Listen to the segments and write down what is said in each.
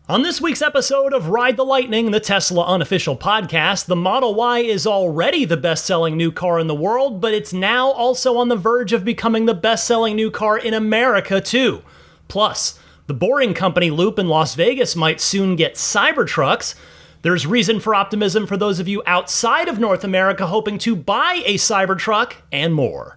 On this week's episode of Ride the Lightning, the Tesla unofficial podcast, the Model Y is already the best-selling new car in the world, but it's now also on the verge of becoming the best-selling new car in America, too. Plus, the Boring Company loop in Las Vegas might soon get Cybertrucks. There's reason for optimism for those of you outside of North America hoping to buy a Cybertruck, and more.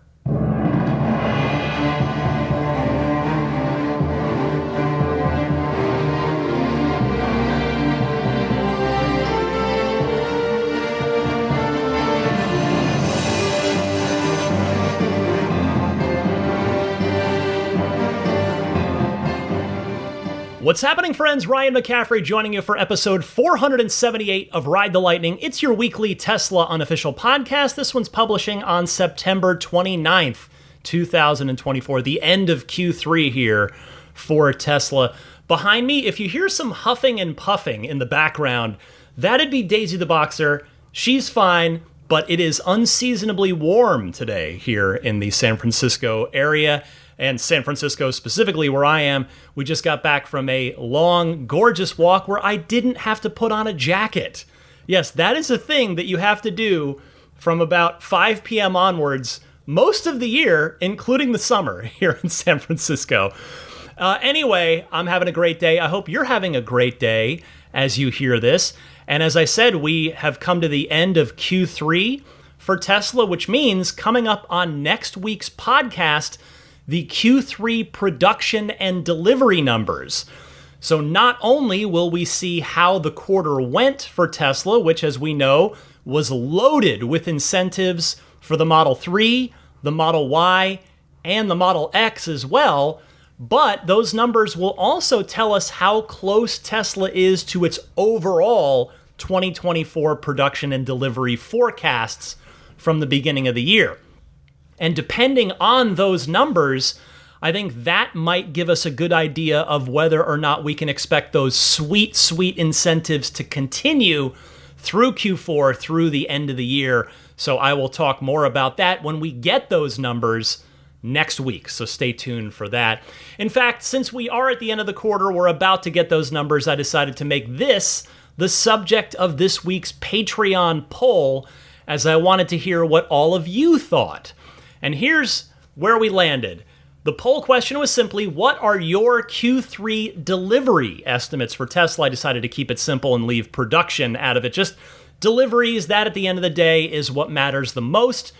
What's happening, friends? Ryan McCaffrey joining you for episode 478 of Ride the Lightning. It's your weekly Tesla unofficial podcast. This one's publishing on September 29th, 2024, the end of Q3 here for Tesla. Behind me, if you hear some huffing and puffing in the background, that'd be Daisy the Boxer. She's fine, but it is unseasonably warm today here in the San Francisco area. And San Francisco specifically, where I am. We just got back from a long, gorgeous walk where I didn't have to put on a jacket. Yes, that is a thing that you have to do from about 5 p.m. onwards most of the year, including the summer here in San Francisco. Anyway, I'm having a great day. I hope you're having a great day as you hear this. And as I said, we have come to the end of Q3 for Tesla, which means coming up on next week's podcast, the Q3 production and delivery numbers. So not only will we see how the quarter went for Tesla, which as we know was loaded with incentives for the Model 3, the Model Y, and the Model X as well, but those numbers will also tell us how close Tesla is to its overall 2024 production and delivery forecasts from the beginning of the year. And depending on those numbers, I think that might give us a good idea of whether or not we can expect those sweet, sweet incentives to continue through Q4, through the end of the year. So I will talk more about that when we get those numbers next week. So stay tuned for that. In fact, since we are at the end of the quarter, we're about to get those numbers, I decided to make this the subject of this week's Patreon poll, as I wanted to hear what all of you thought. And here's where we landed. The poll question was simply, what are your Q3 delivery estimates for Tesla? I decided to keep it simple and leave production out of it. Just deliveries, that at the end of the day is what matters the most.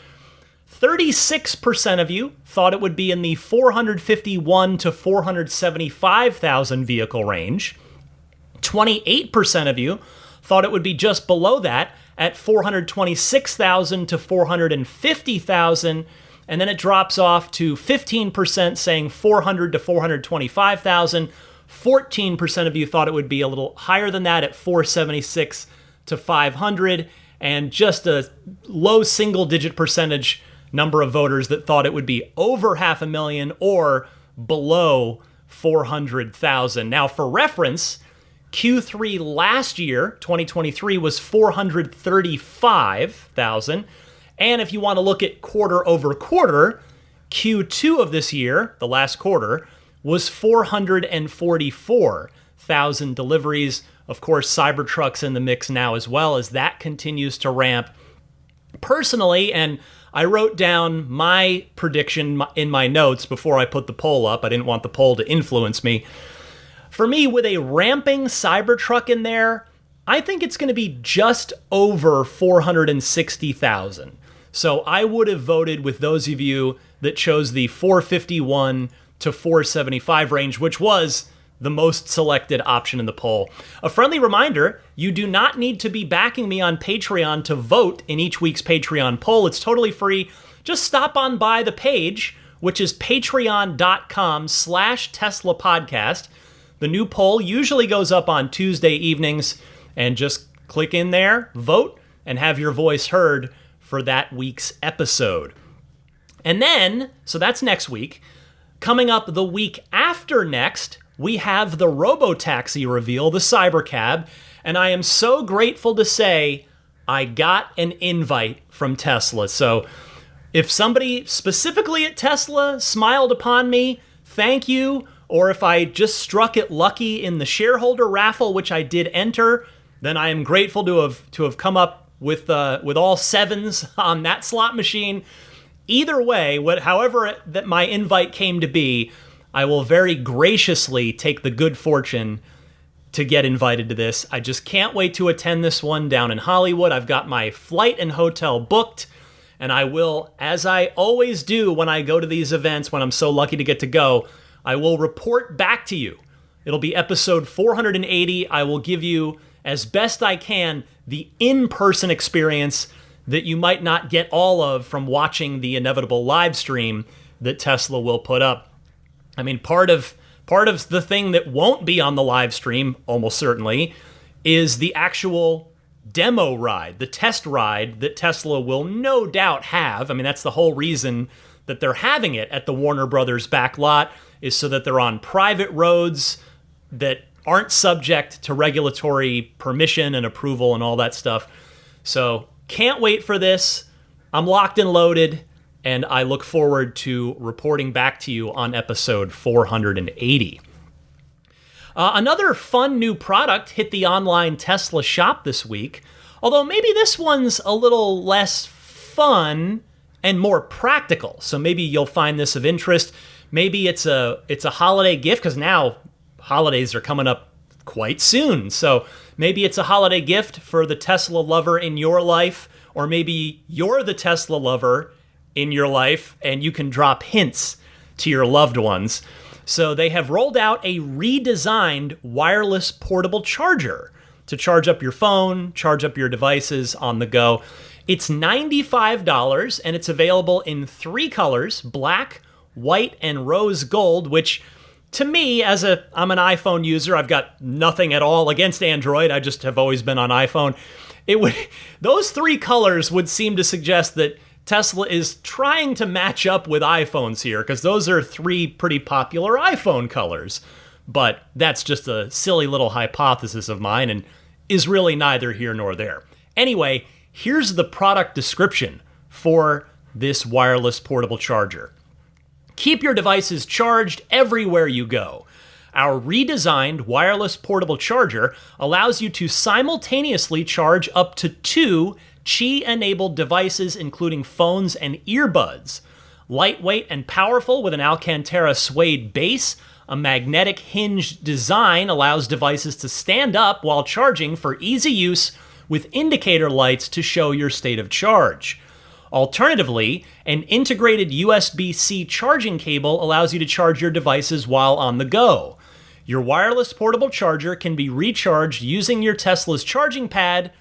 36% of you thought it would be in the 451 to 475,000 vehicle range. 28% of you thought it would be just below that at 426,000 to 450,000. And then it drops off to 15% saying 400 to 425,000. 14% of you thought it would be a little higher than that at 476 to 500. And just a low single-digit percentage number of voters that thought it would be over 500,000 or below 400,000. Now, for reference, Q3 last year, 2023, was 435,000. And if you want to look at quarter over quarter, Q2 of this year, the last quarter, was 444,000 deliveries. Of course, Cybertrucks in the mix now as well as that continues to ramp. Personally, and I wrote down my prediction in my notes before I put the poll up. I didn't want the poll to influence me. For me, with a ramping Cybertruck in there, I think it's going to be just over 460,000. So I would have voted with those of you that chose the 451 to 475 range, which was the most selected option in the poll. A friendly reminder, you do not need to be backing me on Patreon to vote in each week's Patreon poll. It's totally free. Just stop on by the page, which is patreon.com/Tesla podcast. The new poll usually goes up on Tuesday evenings, and just click in there, vote, and have your voice heard for that week's episode. And then, so that's next week. Coming up the week after next, we have the Robotaxi reveal, the Cybercab, and I am so grateful to say I got an invite from Tesla. So if somebody specifically at Tesla smiled upon me, thank you. or if I just struck it lucky in the shareholder raffle, which I did enter, then I am grateful to have come up with all sevens on that slot machine. Either way, however that my invite came to be, I will very graciously take the good fortune to get invited to this. I just can't wait to attend this one down in Hollywood. I've got my flight and hotel booked, and I will, as I always do when I go to these events, when I'm so lucky to get to go, I will report back to you. It'll be episode 480. I will give you, as best I can, the in-person experience that you might not get all of from watching the inevitable live stream that Tesla will put up. I mean, part of the thing that won't be on the live stream, almost certainly, is the actual demo ride, the test ride that Tesla will no doubt have. I mean, that's the whole reason that they're having it at the Warner Brothers back lot, is so that they're on private roads that aren't subject to regulatory permission and approval and all that stuff. So can't wait for this. I'm locked and loaded, and I look forward to reporting back to you on episode 480. Another fun new product hit the online Tesla shop this week, although maybe this one's a little less fun and more practical. So maybe you'll find this of interest. Maybe it's a holiday gift, because now holidays are coming up quite soon. So maybe it's a holiday gift for the Tesla lover in your life, or maybe you're the Tesla lover in your life and you can drop hints to your loved ones. So they have rolled out a redesigned wireless portable charger to charge up your phone, charge up your devices on the go. It's $95 and it's available in 3 colors: black, white, and rose gold, which to me, I'm an iPhone user, I've got nothing at all against Android. I just have always been on iPhone. Those 3 colors would seem to suggest that Tesla is trying to match up with iPhones here, because those are 3 pretty popular iPhone colors. But that's just a silly little hypothesis of mine and is really neither here nor there. Anyway, here's the product description for this wireless portable charger. Keep your devices charged everywhere you go. Our redesigned wireless portable charger allows you to simultaneously charge up to 2 Qi-enabled devices, including phones and earbuds. Lightweight and powerful with an Alcantara suede base, a magnetic hinged design allows devices to stand up while charging for easy use, with indicator lights to show your state of charge. Alternatively, an integrated USB-C charging cable allows you to charge your devices while on the go. Your wireless portable charger can be recharged using your Tesla's charging pad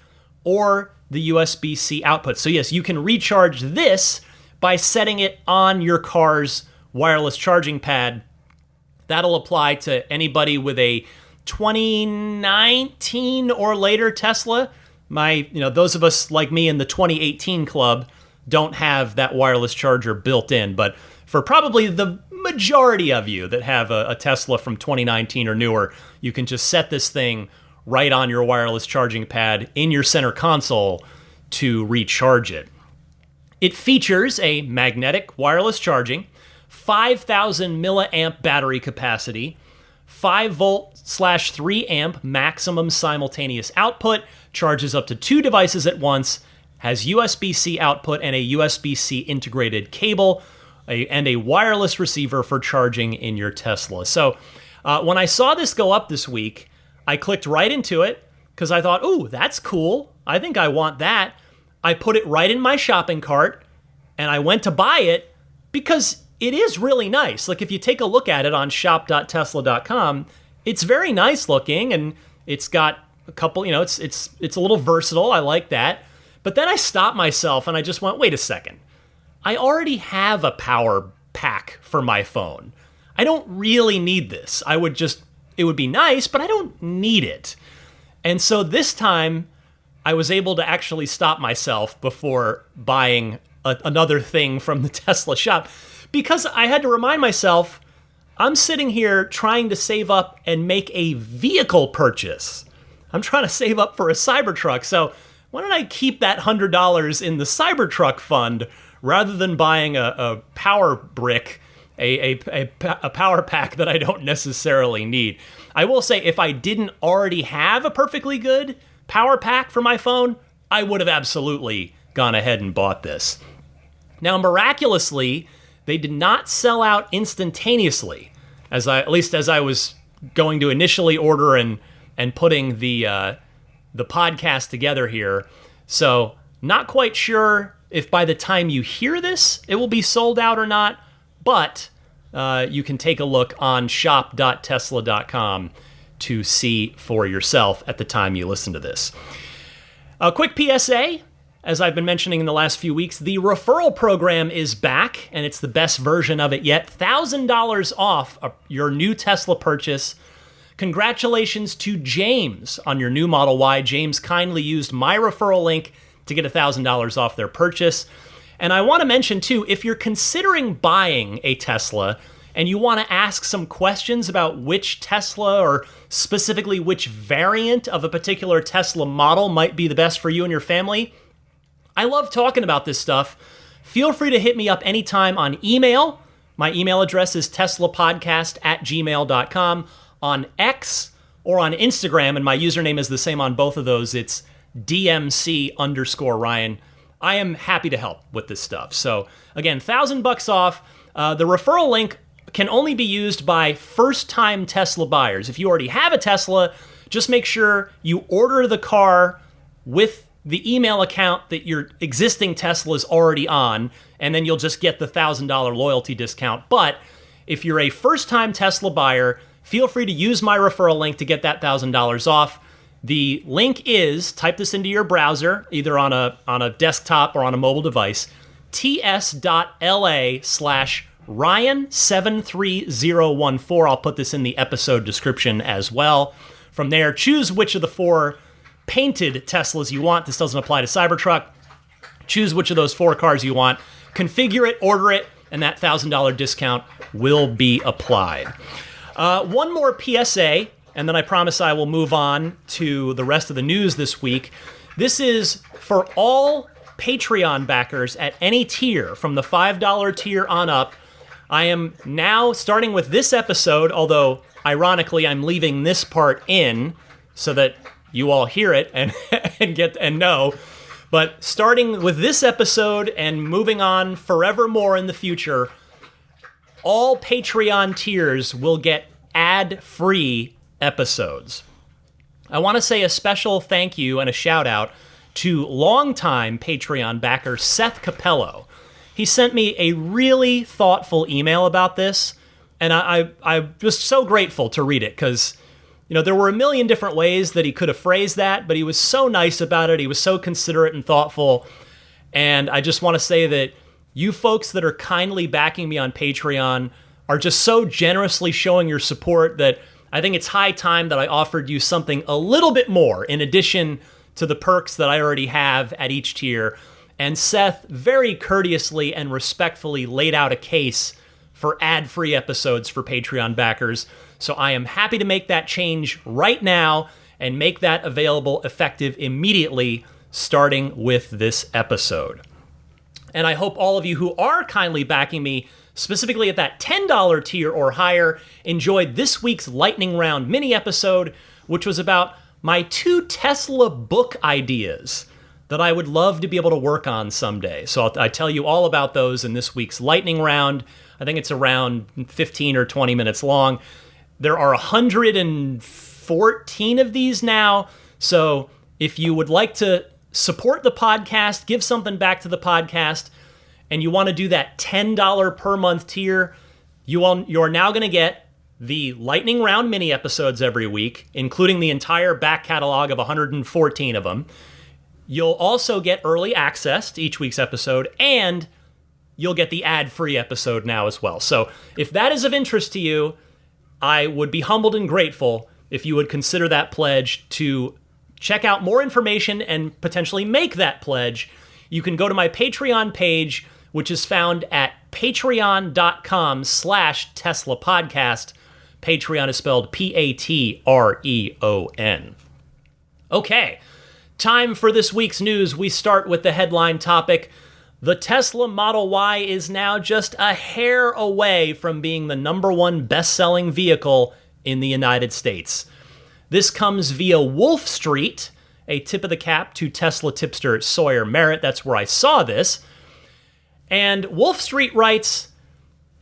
or the USB-C output. So yes, you can recharge this by setting it on your car's wireless charging pad. That'll apply to anybody with a 2019 or later Tesla. Those of us like me in the 2018 club don't have that wireless charger built in, but for probably the majority of you that have a Tesla from 2019 or newer, you can just set this thing right on your wireless charging pad in your center console to recharge it. It features a magnetic wireless charging, 5,000 milliamp battery capacity, 5 volt/3 amp maximum simultaneous output, charges up to 2 devices at once, has USB-C output and a USB-C integrated cable, and a wireless receiver for charging in your Tesla. So when I saw this go up this week, I clicked right into it because I thought, ooh, that's cool. I think I want that. I put it right in my shopping cart and I went to buy it because it is really nice. Like if you take a look at it on shop.tesla.com, it's very nice looking and it's got a couple, it's a little versatile. I like that. But then I stopped myself and I just went, wait a second. I already have a power pack for my phone. I don't really need this. It would be nice, but I don't need it. And so this time I was able to actually stop myself before buying another thing from the Tesla shop, because I had to remind myself, I'm sitting here trying to save up and make a vehicle purchase. I'm trying to save up for a Cybertruck. So why don't I keep that $100 in the Cybertruck fund rather than buying a power brick a power pack that I don't necessarily need. I will say, if I didn't already have a perfectly good power pack for my phone, I would have absolutely gone ahead and bought this. Now, miraculously, they did not sell out instantaneously, at least as I was going to initially order and putting the podcast together here. So, not quite sure if by the time you hear this, it will be sold out or not, but you can take a look on shop.tesla.com to see for yourself at the time you listen to this. A quick PSA, as I've been mentioning in the last few weeks, the referral program is back, and it's the best version of it yet. $1,000 off your new Tesla purchase. Congratulations to James on your new Model Y. James kindly used my referral link to get $1,000 off their purchase. And I want to mention, too, if you're considering buying a Tesla and you want to ask some questions about which Tesla or specifically which variant of a particular Tesla model might be the best for you and your family, I love talking about this stuff. Feel free to hit me up anytime on email. My email address is teslapodcast@gmail.com, on X or on Instagram, and my username is the same on both of those. It's DMC_Ryan. I am happy to help with this stuff. So again, $1,000 off. The referral link can only be used by first-time Tesla buyers. If you already have a Tesla, just make sure you order the car with the email account that your existing Tesla is already on, and then you'll just get the $1,000 loyalty discount. But if you're a first-time Tesla buyer, feel free to use my referral link to get that $1,000 off. The link is, type this into your browser, either on a desktop or on a mobile device, ts.la/Ryan73014. I'll put this in the episode description as well. From there, choose which of the 4 painted Teslas you want. This doesn't apply to Cybertruck. Choose which of those 4 cars you want, configure it, order it, and that $1,000 discount will be applied. One more PSA, and then I promise I will move on to the rest of the news this week. This is for all Patreon backers at any tier, from the $5 tier on up. I am now, starting with this episode, although ironically I'm leaving this part in so that you all hear it and and know. But starting with this episode and moving on forevermore in the future, all Patreon tiers will get ad-free episodes. I want to say a special thank you and a shout out to longtime Patreon backer Seth Capello. He sent me a really thoughtful email about this, and I was so grateful to read it, because there were a million different ways that he could have phrased that, but he was so nice about it. He was so considerate and thoughtful, and I just want to say that you folks that are kindly backing me on Patreon are just so generously showing your support that I think it's high time that I offered you something a little bit more in addition to the perks that I already have at each tier. And Seth very courteously and respectfully laid out a case for ad-free episodes for Patreon backers. So I am happy to make that change right now and make that available effective immediately, starting with this episode. And I hope all of you who are kindly backing me, specifically at that $10 tier or higher, enjoyed this week's Lightning Round mini episode, which was about my 2 Tesla book ideas that I would love to be able to work on someday. So I tell you all about those in this week's Lightning Round. I think it's around 15 or 20 minutes long. There are 114 of these now. So if you would like to support the podcast, give something back to the podcast, and you want to do that $10 per month tier, you are now going to get the Lightning Round mini episodes every week, including the entire back catalog of 114 of them. You'll also get early access to each week's episode, and you'll get the ad-free episode now as well. So if that is of interest to you, I would be humbled and grateful if you would consider that pledge. To check out more information and potentially make that pledge, you can go to my Patreon page, which is found at patreon.com/Tesla Podcast. Patreon is spelled Patreon. Okay, time for this week's news. We start with the headline topic. The Tesla Model Y is now just a hair away from being the #1 best-selling vehicle in the United States. This comes via Wolf Street, a tip of the cap to Tesla tipster Sawyer Merritt. That's where I saw this. And Wolf Street writes,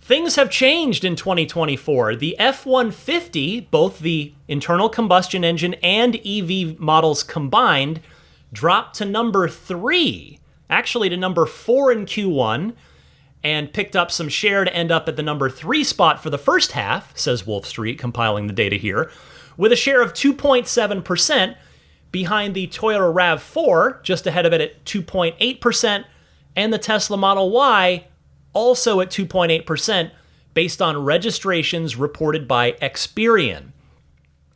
things have changed in 2024. The F-150, both the internal combustion engine and EV models combined, dropped to #3, actually to #4 in Q1, and picked up some share to end up at the #3 spot for the first half, says Wolf Street, compiling the data here, with a share of 2.7% behind the Toyota RAV4, just ahead of it at 2.8%, and the Tesla Model Y also at 2.8% based on registrations reported by Experian.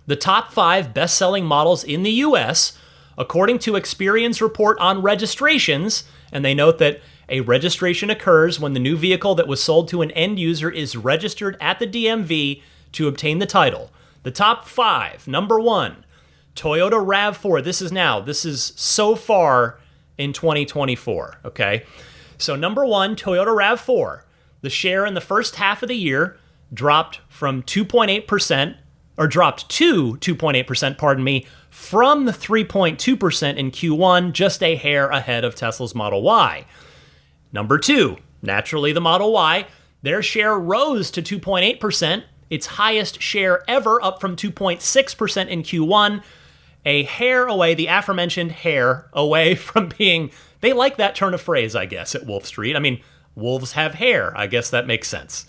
The top 5 best-selling models in the US, according to Experian's report on registrations, and they note that a registration occurs when the new vehicle that was sold to an end user is registered at the DMV to obtain the title. The top 5, #1, Toyota RAV4. This is so far in 2024, okay? So #1, Toyota RAV4. The share in the first half of the year dropped from 2.8%, or dropped to 2.8%, from the 3.2% in Q1, just a hair ahead of Tesla's Model Y. #2, naturally the Model Y. Their share rose to 2.8%, its highest share ever, up from 2.6% in Q1, a hair away, the aforementioned hair away from being, they like that turn of phrase, I guess, at Wolf Street. I mean, wolves have hair. I guess that makes sense.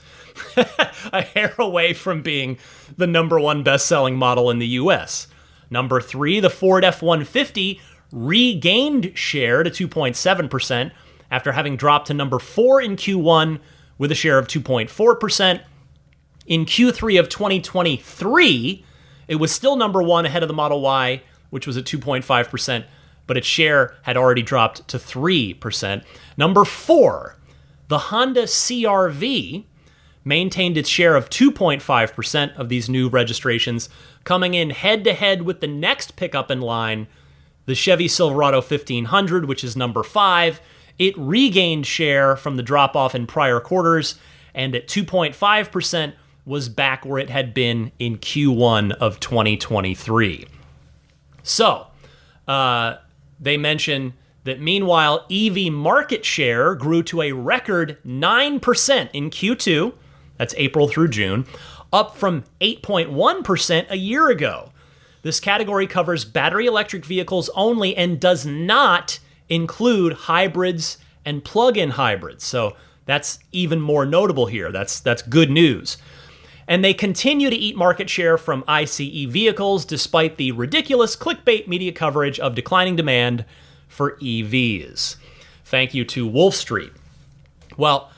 A hair away from being the #1 best-selling model in the US. #3, the Ford F-150 regained share to 2.7% after having dropped to #4 in Q1 with a share of 2.4%. In Q3 of 2023, it was still #1 ahead of the Model Y, which was at 2.5%, but its share had already dropped to 3%. #4, the Honda CR-V maintained its share of 2.5% of these new registrations, coming in head-to-head with the next pickup in line, the Chevy Silverado 1500, which is #5. It regained share from the drop-off in prior quarters, and at 2.5%, was back where it had been in Q1 of 2023. So, they mention that meanwhile, EV market share grew to a record 9% in Q2, that's April through June, up from 8.1% a year ago. This category covers battery electric vehicles only and does not include hybrids and plug-in hybrids. So that's even more notable here. That's good news. And they continue to eat market share from ICE vehicles despite the ridiculous clickbait media coverage of declining demand for EVs. Thank you to Wolf Street. Well,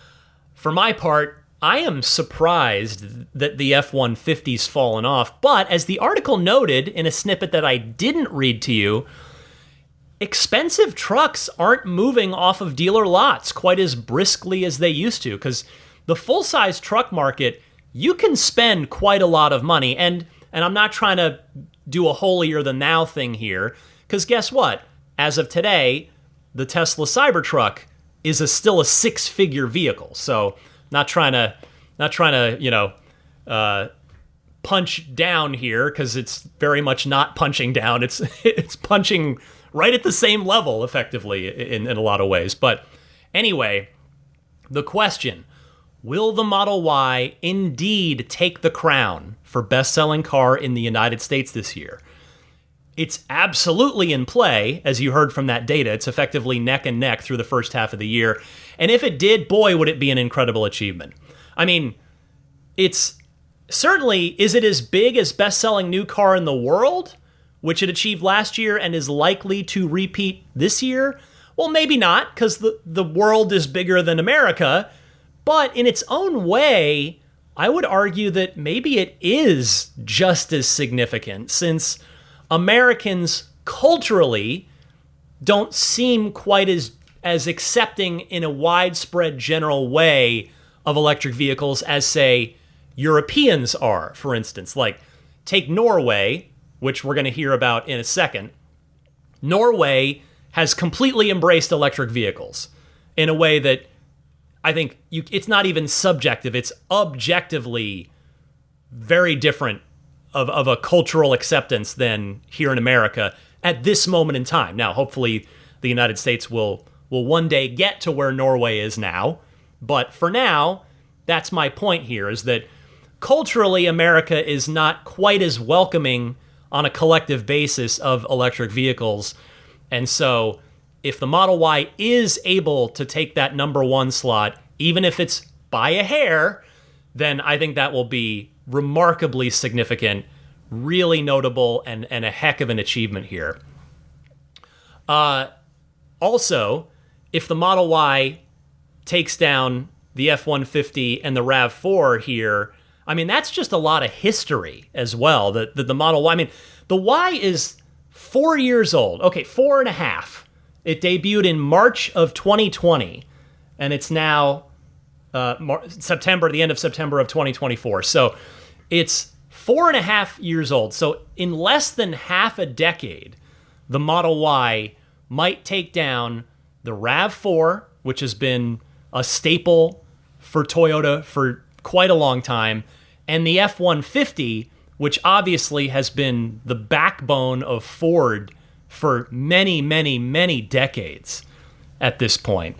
for my part, I am surprised that the F-150's fallen off, but as the article noted in a snippet that I didn't read to you, expensive trucks aren't moving off of dealer lots quite as briskly as they used to, because the full-size truck market, you can spend quite a lot of money, and I'm not trying to do a holier-than-thou thing here, because guess what? As of today, the Tesla Cybertruck is still a 6-figure vehicle, so not trying to punch down here, because it's very much not punching down. It's punching right at the same level, effectively, in a lot of ways. But anyway, the question: will the Model Y indeed take the crown for best-selling car in the United States this year? It's absolutely in play, as you heard from that data. It's effectively neck and neck through the first half of the year. And if it did, boy, would it be an incredible achievement. I mean, it's certainly, is it as big as best-selling new car in the world, which it achieved last year and is likely to repeat this year? Well, maybe not, because the world is bigger than America. But in its own way, I would argue that maybe it is just as significant, since Americans culturally don't seem quite as accepting in a widespread general way of electric vehicles as, say, Europeans are, for instance. Like, take Norway, which we're going to hear about in a second. Norway has completely embraced electric vehicles. in a way that I think it's not even subjective, it's objectively very different of a cultural acceptance than here in America at this moment in time. Now, hopefully the United States will one day get to where Norway is now. But for now, that's my point here, is that culturally, America is not quite as welcoming on a collective basis of electric vehicles. And so if the Model Y is able to take that number one slot, even if it's by a hair, then I think that will be remarkably significant, really notable, and a heck of an achievement here. Also, if the Model Y takes down the F-150 and the RAV4 here, I mean, that's just a lot of history as well. The Model Y, I mean, the Y is 4 years old. Okay, 4.5. It debuted in March of 2020, and it's now September, the end of September of 2024. So it's 4.5 years old. So in less than half a decade, the Model Y might take down the RAV4, which has been a staple for Toyota for quite a long time, and the F-150, which obviously has been the backbone of Ford for many, many, many decades at this point.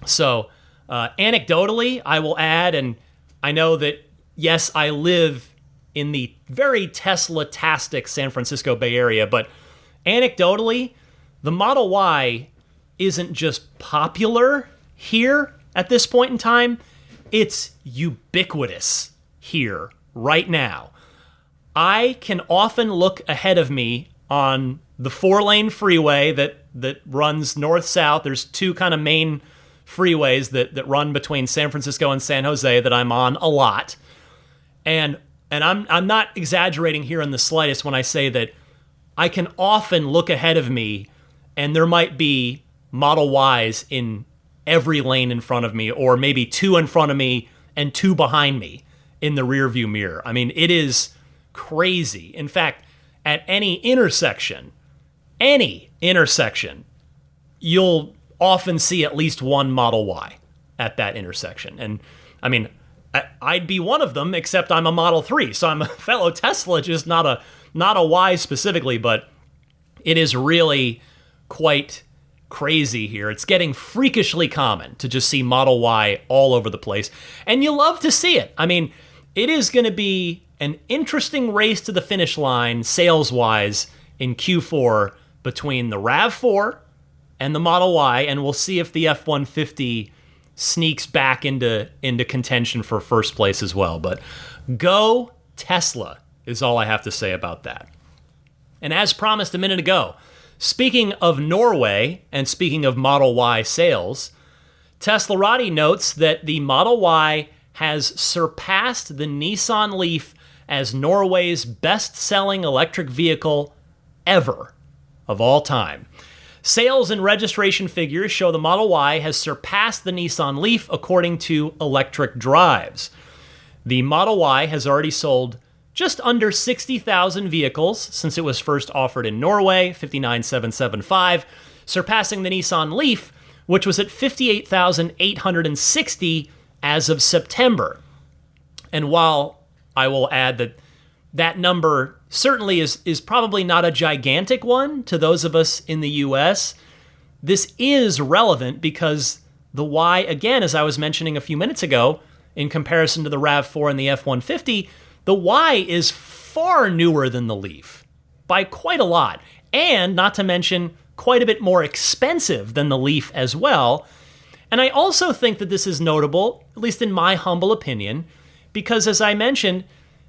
So anecdotally, I will add, and I know that, yes, I live in the very Tesla-tastic San Francisco Bay Area, but anecdotally, the Model Y isn't just popular here at this point in time, it's ubiquitous here right now. I can often look ahead of me on the 4-lane freeway that runs north-south. There's two kind of main freeways that run between San Francisco and San Jose that I'm on a lot. And I'm not exaggerating here in the slightest when I say that I can often look ahead of me and there might be Model Ys in every lane in front of me, or maybe 2 in front of me and 2 behind me in the rearview mirror. I mean, it is crazy. In fact, at any intersection, you'll often see at least one Model Y at that intersection. And I mean, I'd be one of them, except I'm a Model 3, so I'm a fellow Tesla, just not a Y specifically, but it is really quite crazy here. It's getting freakishly common to just see Model Y all over the place, and you love to see it. I mean, it is going to be an interesting race to the finish line, sales-wise, in Q4 between the RAV4 and the Model Y, and we'll see if the F-150 sneaks back into contention for first place as well. But go Tesla is all I have to say about that. And as promised a minute ago, speaking of Norway and speaking of Model Y sales, Teslarati notes that the Model Y has surpassed the Nissan Leaf as Norway's best-selling electric vehicle ever of all time. Sales and registration figures show the Model Y has surpassed the Nissan Leaf according to Electric Drives. The Model Y has already sold just under 60,000 vehicles since it was first offered in Norway, 59,775, surpassing the Nissan Leaf, which was at 58,860 as of September. And while I will add that number certainly is probably not a gigantic one to those of us in the US, this is relevant because the Y, again, as I was mentioning a few minutes ago, in comparison to the RAV4 and the F-150, the Y is far newer than the Leaf by quite a lot, and not to mention quite a bit more expensive than the Leaf as well. And I also think that this is notable, at least in my humble opinion, because as I mentioned,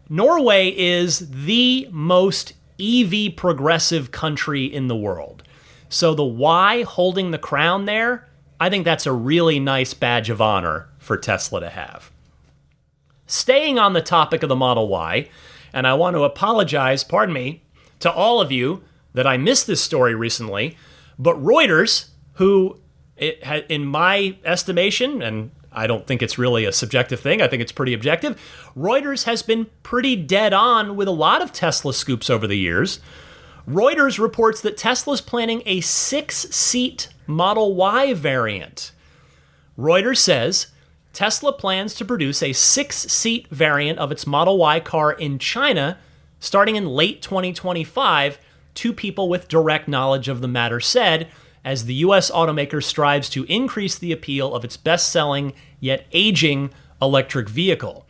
Norway is the most EV progressive country in the world. So the Y holding the crown there, I think that's a really nice badge of honor for Tesla to have. Staying on the topic of the Model Y, and I want to apologize, to all of you that I missed this story recently, but Reuters, who, in my estimation, and I don't think it's really a subjective thing, I think it's pretty objective, Reuters has been pretty dead on with a lot of Tesla scoops over the years. Reuters reports that Tesla's planning a 6-seat Model Y variant, Reuters says Tesla plans to produce a 6-seat variant of its Model Y car in China starting in late 2025, two people with direct knowledge of the matter said, as the U.S. automaker strives to increase the appeal of its best-selling yet aging electric vehicle.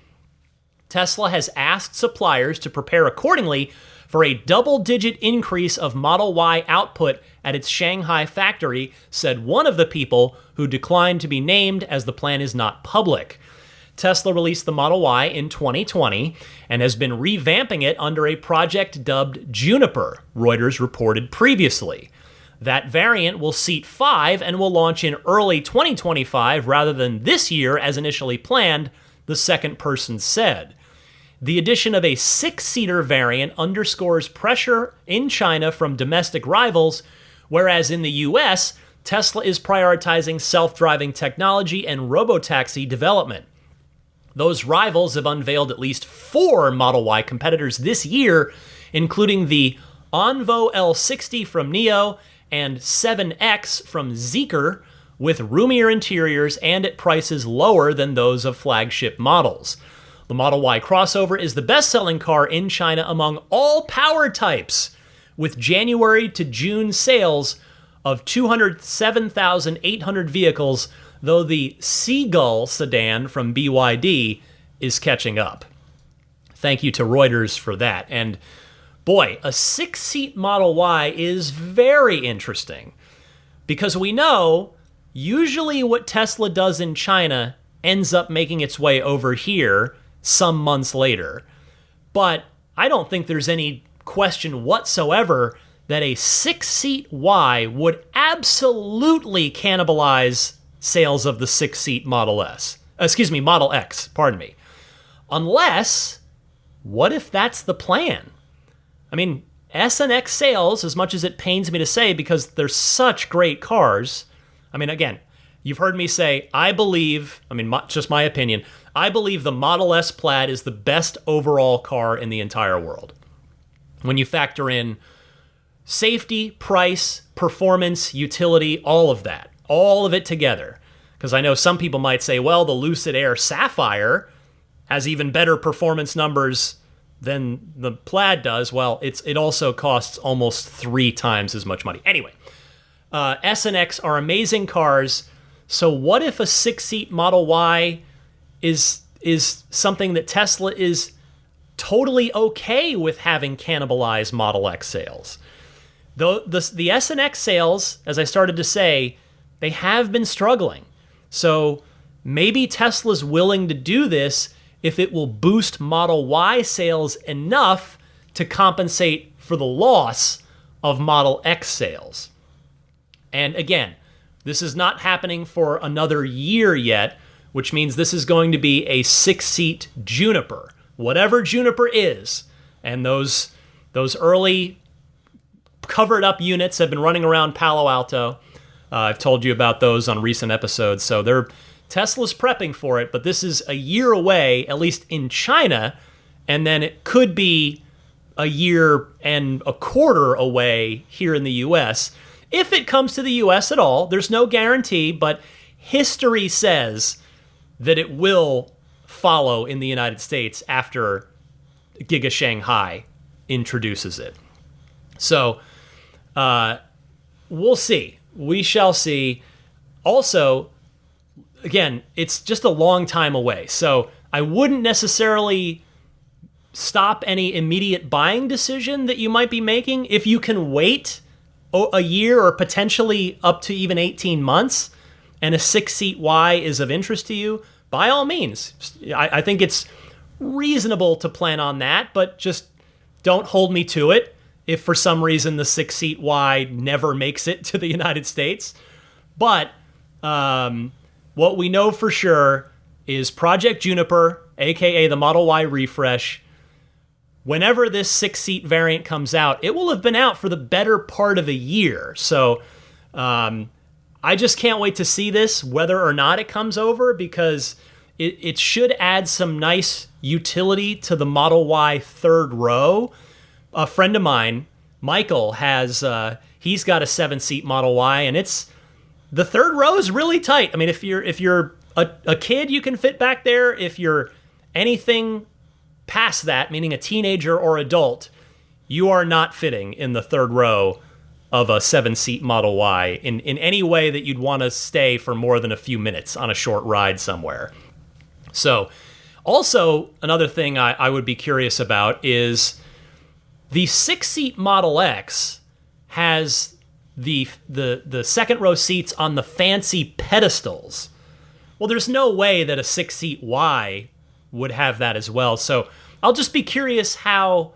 Tesla has asked suppliers to prepare accordingly for a double-digit increase of Model Y output at its Shanghai factory, said one of the people who declined to be named as the plan is not public. Tesla released the Model Y in 2020 and has been revamping it under a project dubbed Juniper, Reuters reported previously. That variant will seat 5 and will launch in early 2025 rather than this year as initially planned, the second person said. The addition of a 6-seater variant underscores pressure in China from domestic rivals, whereas in the US, Tesla is prioritizing self-driving technology and Robotaxi development. Those rivals have unveiled at least 4 Model Y competitors this year, including the Onvo L60 from NIO and 7X from Zeekr, with roomier interiors and at prices lower than those of flagship models. The Model Y crossover is the best-selling car in China among all power types, with January to June sales of 207,800 vehicles, though the Seagull sedan from BYD is catching up. Thank you to Reuters for that. And boy, a 6-seat Model Y is very interesting because we know usually what Tesla does in China ends up making its way over here some months later. But I don't think there's any question whatsoever that a 6-seat Y would absolutely cannibalize sales of the 6-seat Model X, Unless, what if that's the plan? I mean, S and X sales, as much as it pains me to say because they're such great cars, I mean, again, you've heard me say, just my opinion, I believe the Model S Plaid is the best overall car in the entire world. When you factor in safety, price, performance, utility, all of it together. Because I know some people might say, well, the Lucid Air Sapphire has even better performance numbers than the Plaid does. Well, it also costs almost 3 times as much money. Anyway, S and X are amazing cars. So what if a 6-seat Model Y is something that Tesla is totally okay with having cannibalized Model X sales? Though the S and X sales, as I started to say, they have been struggling. So maybe Tesla's willing to do this if it will boost Model Y sales enough to compensate for the loss of Model X sales. And again, this is not happening for another year yet, which means this is going to be a 6-seat Juniper, whatever Juniper is. And those early covered up units have been running around Palo Alto. I've told you about those on recent episodes. So Tesla's prepping for it, but this is a year away, at least in China, and then it could be a year and a quarter away here in the US. If it comes to the US at all, there's no guarantee, but history says that it will follow in the United States after Giga Shanghai introduces it. So we'll see. We shall see. Also, again, it's just a long time away. So I wouldn't necessarily stop any immediate buying decision that you might be making. If you can wait a year or potentially up to even 18 months and a 6-seat Y is of interest to you, by all means. I think it's reasonable to plan on that, but just don't hold me to it if for some reason the 6-seat Y never makes it to the United States. But what we know for sure is Project Juniper, aka the Model Y refresh, whenever this 6-seat variant comes out, it will have been out for the better part of a year. So I just can't wait to see this, whether or not it comes over, because it should add some nice utility to the Model Y third row. A friend of mine, Michael, he's got a 7-seat Model Y, and it's the third row is really tight. I mean, if you're a kid, you can fit back there. If you're anything past that, meaning a teenager or adult, you are not fitting in the third row of a 7-seat Model Y in any way that you'd want to stay for more than a few minutes on a short ride somewhere. So, also, another thing I would be curious about is the 6-seat Model X has the second row seats on the fancy pedestals. Well, there's no way that a 6-seat Y would have that as well. So I'll just be curious how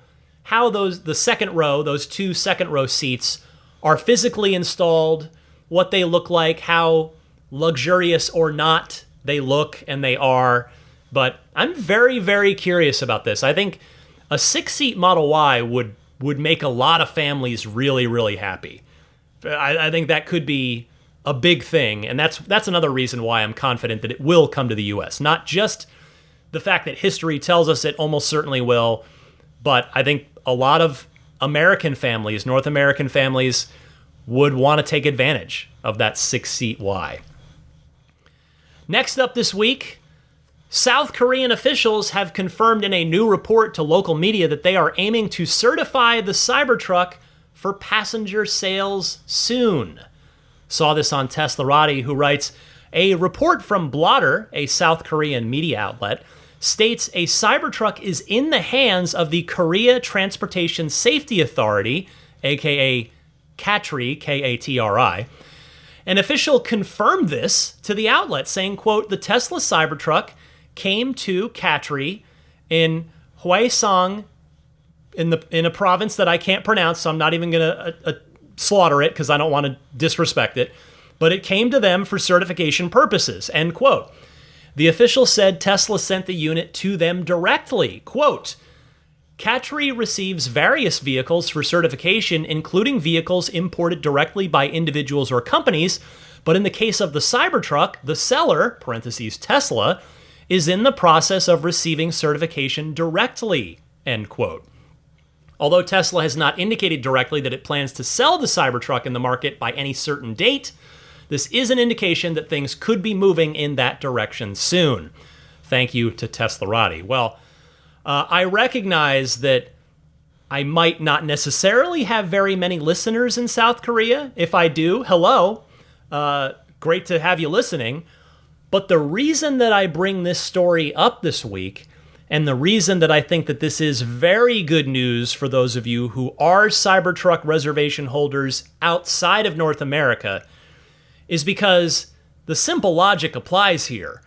the second row, those two second row seats are physically installed, what they look like, how luxurious or not they look and they are. But I'm very, very curious about this. I think a 6-seat Model Y would make a lot of families really, really happy. I think that could be a big thing, and that's another reason why I'm confident that it will come to the U.S. Not just the fact that history tells us it almost certainly will, but I think a lot of American families, North American families, would want to take advantage of that 6-seat Y. Next up this week, South Korean officials have confirmed in a new report to local media that they are aiming to certify the Cybertruck for passenger sales soon. Saw this on Teslarati, who writes, a report from Blotter, a South Korean media outlet, states a Cybertruck is in the hands of the Korea Transportation Safety Authority, aka KATRI, K-A-T-R-I. An official confirmed this to the outlet, saying, quote, the Tesla Cybertruck came to KATRI in Hwasong, in a province that I can't pronounce, so I'm not even going to slaughter it because I don't want to disrespect it, but it came to them for certification purposes, end quote. The official said Tesla sent the unit to them directly, quote, KATRI receives various vehicles for certification, including vehicles imported directly by individuals or companies, but in the case of the Cybertruck, the seller, parentheses Tesla, is in the process of receiving certification directly, end quote. Although Tesla has not indicated directly that it plans to sell the Cybertruck in the market by any certain date, this is an indication that things could be moving in that direction soon. Thank you to Teslarati. Well, I recognize that I might not necessarily have very many listeners in South Korea. If I do, hello. Great to have you listening. But the reason that I bring this story up this week, and the reason that I think that this is very good news for those of you who are Cybertruck reservation holders outside of North America, is because the simple logic applies here.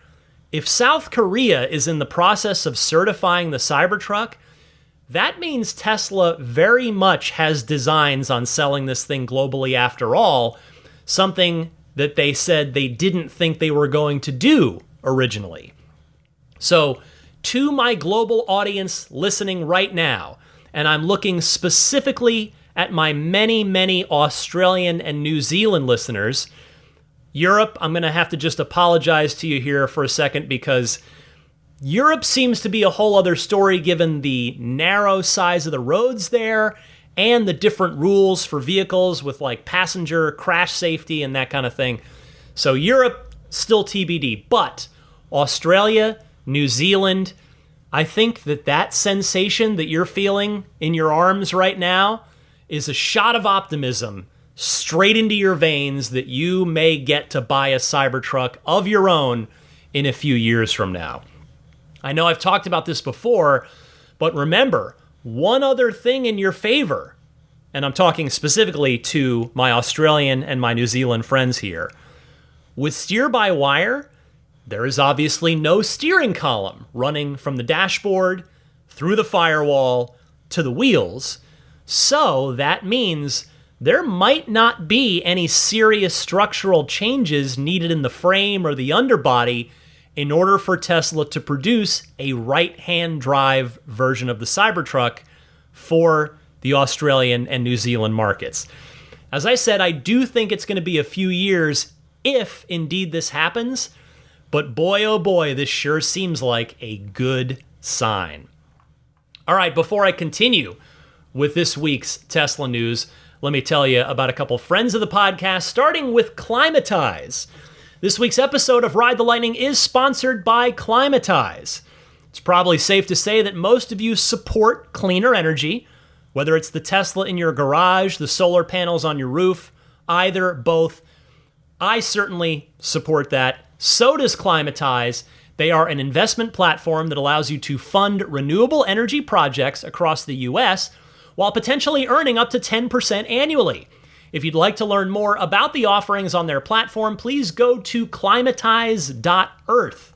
If South Korea is in the process of certifying the Cybertruck, that means Tesla very much has designs on selling this thing globally after all, something that they said they didn't think they were going to do originally. So, to my global audience listening right now, and I'm looking specifically at my many, many Australian and New Zealand listeners, Europe, I'm going to have to just apologize to you here for a second because Europe seems to be a whole other story given the narrow size of the roads there and the different rules for vehicles with like passenger crash safety and that kind of thing. So Europe, still TBD. But Australia, New Zealand, I think that sensation that you're feeling in your arms right now is a shot of optimism straight into your veins that you may get to buy a Cybertruck of your own in a few years from now. I know I've talked about this before, but remember, one other thing in your favor, and I'm talking specifically to my Australian and my New Zealand friends here. With steer-by-wire, there is obviously no steering column running from the dashboard through the firewall to the wheels, so that means there might not be any serious structural changes needed in the frame or the underbody in order for Tesla to produce a right-hand drive version of the Cybertruck for the Australian and New Zealand markets. As I said, I do think it's going to be a few years if indeed this happens, but boy oh boy, this sure seems like a good sign. All right, before I continue with this week's Tesla news, let me tell you about a couple friends of the podcast, starting with Climatize. This week's episode of Ride the Lightning is sponsored by Climatize. It's probably safe to say that most of you support cleaner energy, whether it's the Tesla in your garage, the solar panels on your roof, either, both. I certainly support that. So does Climatize. They are an investment platform that allows you to fund renewable energy projects across the U.S. while potentially earning up to 10% annually. If you'd like to learn more about the offerings on their platform, please go to climatize.earth.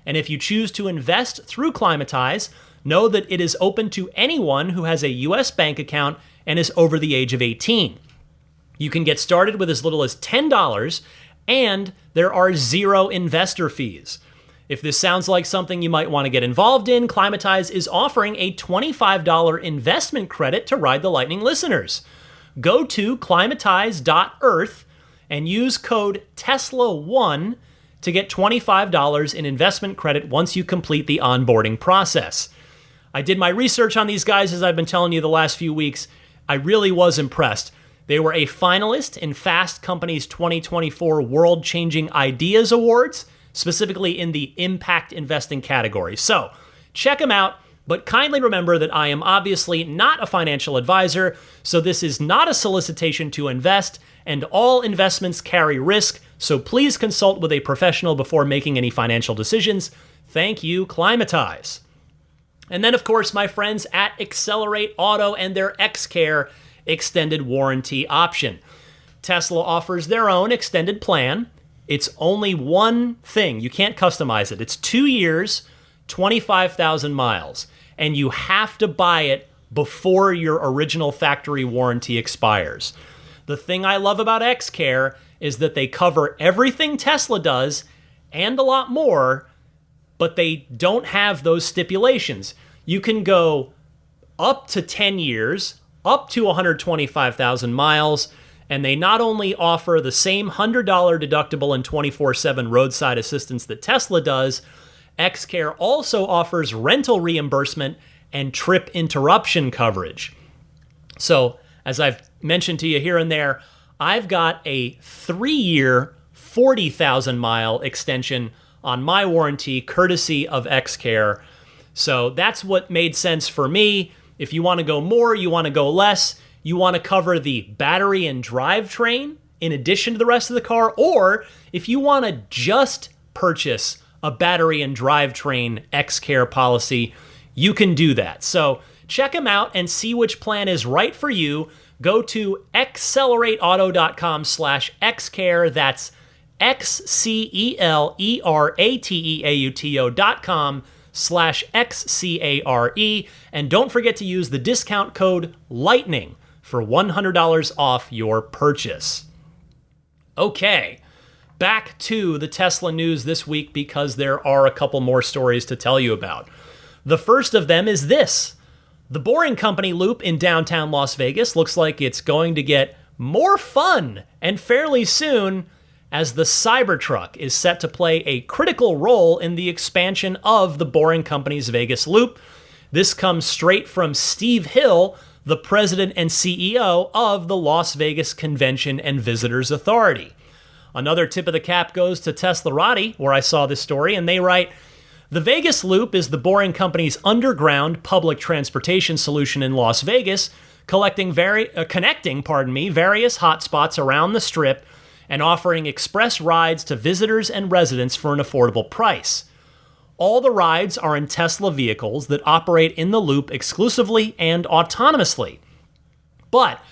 And if you choose to invest through Climatize, know that it is open to anyone who has a U.S. bank account and is over the age of 18. You can get started with as little as $10, and there are 0 investor fees. If this sounds like something you might want to get involved in, Climatize is offering a $25 investment credit to Ride the Lightning listeners. Go to climatize.earth and use code TESLA1 to get $25 in investment credit once you complete the onboarding process. I did my research on these guys, as I've been telling you the last few weeks. I really was impressed. They were a finalist in Fast Company's 2024 World Changing Ideas Awards, specifically in the impact investing category. So check them out, but kindly remember that I am obviously not a financial advisor, so this is not a solicitation to invest, and all investments carry risk, so please consult with a professional before making any financial decisions. Thank you, Climatize. And then, of course, my friends at Accelerate Auto and their XCare extended warranty option. Tesla offers their own extended plan. It's only one thing. You can't customize it. It's 2 years, 25,000 miles, and you have to buy it before your original factory warranty expires. The thing I love about XCare is that they cover everything Tesla does and a lot more, but they don't have those stipulations. You can go up to 10 years, up to 125,000 miles, and they not only offer the same $100 deductible and 24/7 roadside assistance that Tesla does, XCare also offers rental reimbursement and trip interruption coverage. So, as I've mentioned to you here and there, I've got a 3-year, 40,000-mile extension on my warranty, courtesy of XCare. So that's what made sense for me. If you want to go more, you want to go less, you want to cover the battery and drivetrain in addition to the rest of the car, or if you want to just purchase a battery and drivetrain XCare policy, you can do that. So check them out and see which plan is right for you. Go to accelerateauto.com/xcare. That's XCELERATEAUTO.com/XCARE. And don't forget to use the discount code LIGHTNING for $100 off your purchase. Okay, back to the Tesla news this week because there are a couple more stories to tell you about. The first of them is this. The Boring Company loop in downtown Las Vegas looks like it's going to get more fun and fairly soon, as the Cybertruck is set to play a critical role in the expansion of the Boring Company's Vegas loop. This comes straight from Steve Hill, the president and CEO of the Las Vegas Convention and Visitors Authority. Another tip of the cap goes to Teslarati, where I saw this story, and they write, "The Vegas Loop is the Boring Company's underground public transportation solution in Las Vegas, connecting various hotspots around the Strip and offering express rides to visitors and residents for an affordable price. All the rides are in Tesla vehicles that operate in the loop exclusively and autonomously. But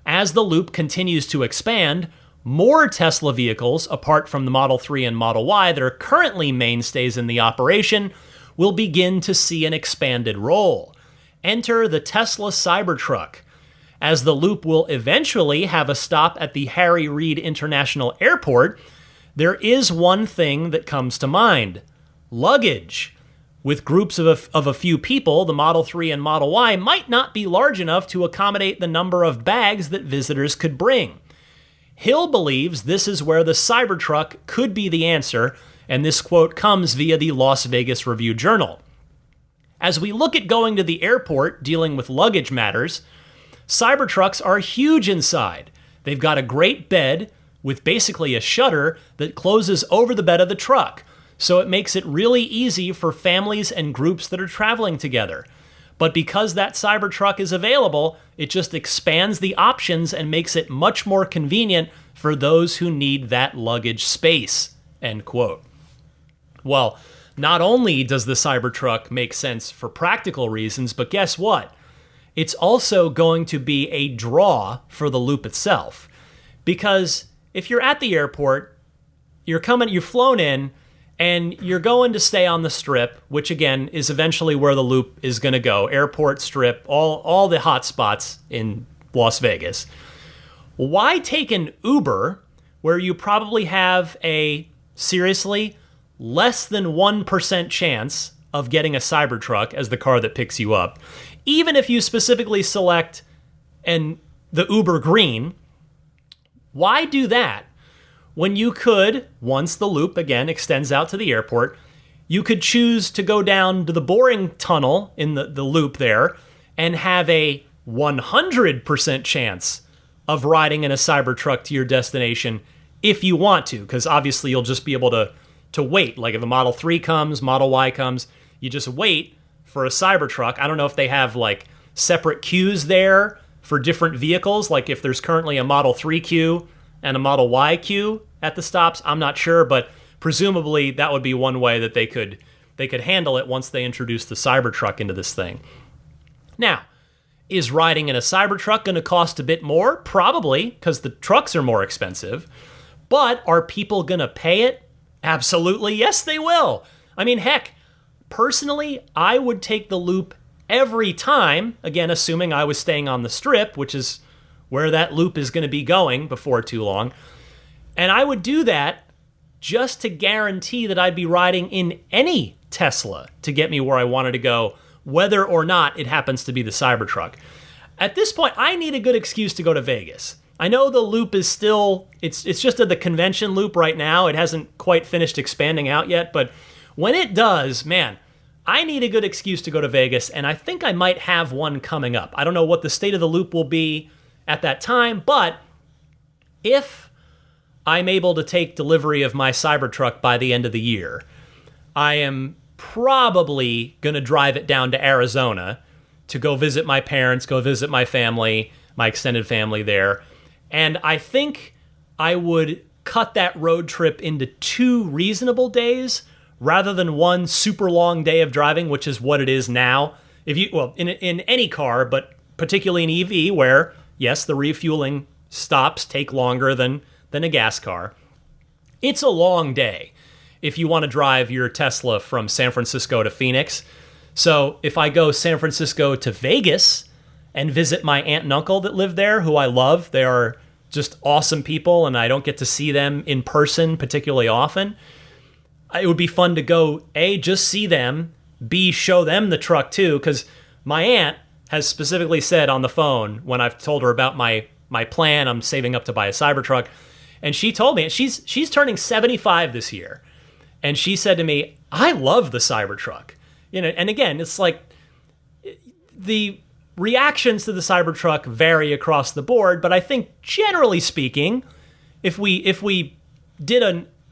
as the loop continues to expand, more Tesla vehicles, apart from the Model 3 and Model Y that are currently mainstays in the operation, will begin to see an expanded role. Enter the Tesla Cybertruck. As the loop will eventually have a stop at the Harry Reid International Airport, there is one thing that comes to mind: luggage. With groups of a few people, the Model 3 and Model Y might not be large enough to accommodate the number of bags that visitors could bring. Hill believes this is where the Cybertruck could be the answer, and this quote comes via the Las Vegas Review-Journal. As we look at going to the airport dealing with luggage matters, Cybertrucks are huge inside. They've got a great bed with basically a shutter that closes over the bed of the truck, so it makes it really easy for families and groups that are traveling together. But because that Cybertruck is available, it just expands the options and makes it much more convenient for those who need that luggage space, end quote. Well, not only does the Cybertruck make sense for practical reasons, but guess what? It's also going to be a draw for the loop itself. Because if you're at the airport, you've flown in, and you're going to stay on the Strip, which again is eventually where the loop is going to go. Airport, Strip, all the hot spots in Las Vegas. Why take an Uber where you probably have a, seriously, less than 1% chance of getting a Cybertruck as the car that picks you up, even if you specifically select the Uber Green? Why do that when you could, once the loop again extends out to the airport, you could choose to go down to the boring tunnel in the loop there and have a 100% chance of riding in a Cybertruck to your destination if you want to, because obviously you'll just be able to wait. Like if a Model 3 comes, Model Y comes, you just wait for a Cybertruck. I don't know if they have like separate queues there for different vehicles, like if there's currently a Model 3 queue and a Model Y queue at the stops. I'm not sure, but presumably that would be one way that they could handle it once they introduce the Cybertruck into this thing. Now, is riding in a Cybertruck going to cost a bit more? Probably, because the trucks are more expensive. But are people going to pay it? Absolutely, yes, they will. I mean, heck, personally, I would take the loop every time, again, assuming I was staying on the Strip, which is where that loop is going to be going before too long. And I would do that just to guarantee that I'd be riding in any Tesla to get me where I wanted to go, whether or not it happens to be the Cybertruck. At this point, I need a good excuse to go to Vegas. I know the loop is still, it's just at the convention loop right now. It hasn't quite finished expanding out yet, but when it does, man, I need a good excuse to go to Vegas, and I think I might have one coming up. I don't know what the state of the loop will be at that time, but if I'm able to take delivery of my Cybertruck by the end of the year, I am probably going to drive it down to Arizona to go visit my parents, go visit my family, my extended family there. And I think I would cut that road trip into 2 reasonable days rather than one super long day of driving, which is what it is now. In any car, but particularly an EV where, yes, the refueling stops take longer than a gas car. It's a long day if you want to drive your Tesla from San Francisco to Phoenix. So if I go San Francisco to Vegas and visit my aunt and uncle that live there, who I love, they are just awesome people, and I don't get to see them in person particularly often, it would be fun to go, A, just see them, B, show them the truck too, because my aunt has specifically said on the phone when I've told her about my plan, I'm saving up to buy a Cybertruck, and she told me, she's turning 75 this year, and she said to me, I love the Cybertruck. And again, it's like the reactions to the Cybertruck vary across the board, but I think generally speaking, if we did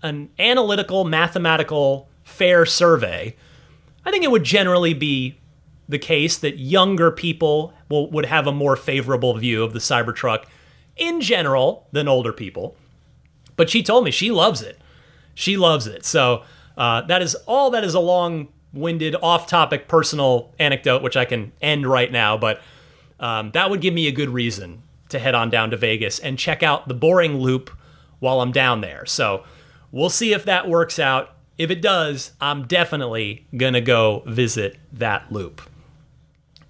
an analytical, mathematical, fair survey, I think it would generally be the case that younger people would have a more favorable view of the Cybertruck in general than older people. But she told me she loves it. She loves it. So that is a long-winded, off-topic personal anecdote, which I can end right now. But that would give me a good reason to head on down to Vegas and check out the boring loop while I'm down there. So we'll see if that works out. If it does, I'm definitely going to go visit that loop.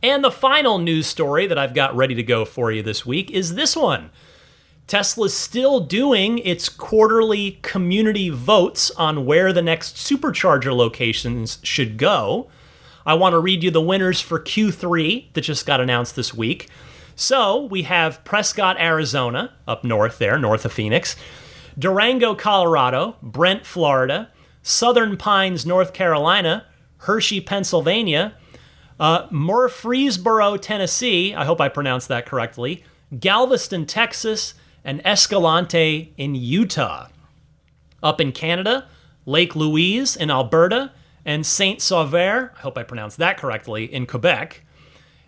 And the final news story that I've got ready to go for you this week is this one. Tesla's still doing its quarterly community votes on where the next supercharger locations should go. I want to read you the winners for Q3 that just got announced this week. So we have Prescott, Arizona, up north there, north of Phoenix, Durango, Colorado, Brent, Florida, Southern Pines, North Carolina, Hershey, Pennsylvania, Murfreesboro, Tennessee, I hope I pronounced that correctly, Galveston, Texas, and Escalante in Utah. Up in Canada, Lake Louise in Alberta, and Saint-Sauveur, I hope I pronounced that correctly, in Quebec.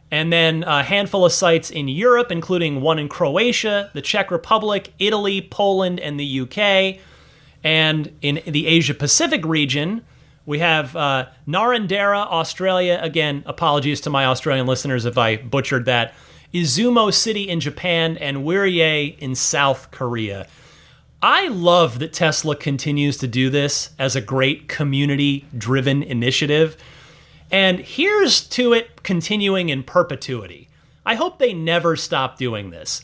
And then a handful of sites in Europe, including one in Croatia, the Czech Republic, Italy, Poland, and the UK. And in the Asia-Pacific region, we have Narendera, Australia. Again, apologies to my Australian listeners if I butchered that. Izumo City in Japan, and Wirye in South Korea. I love that Tesla continues to do this as a great community-driven initiative. And here's to it continuing in perpetuity. I hope they never stop doing this.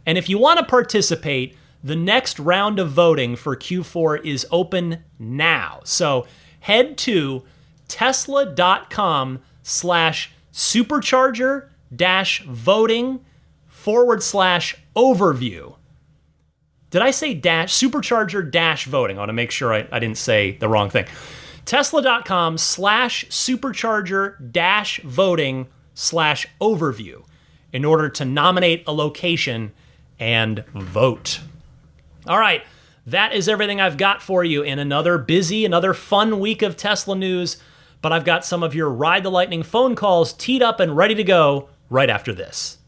And if you want to participate, the next round of voting for Q4 is open now. So head to tesla.com/supercharger-voting/overview. Did I say supercharger-voting? I want to make sure I didn't say the wrong thing. Tesla.com/supercharger-voting/overview in order to nominate a location and vote. All right, that is everything I've got for you in another fun week of Tesla news, but I've got some of your Ride the Lightning phone calls teed up and ready to go right after this.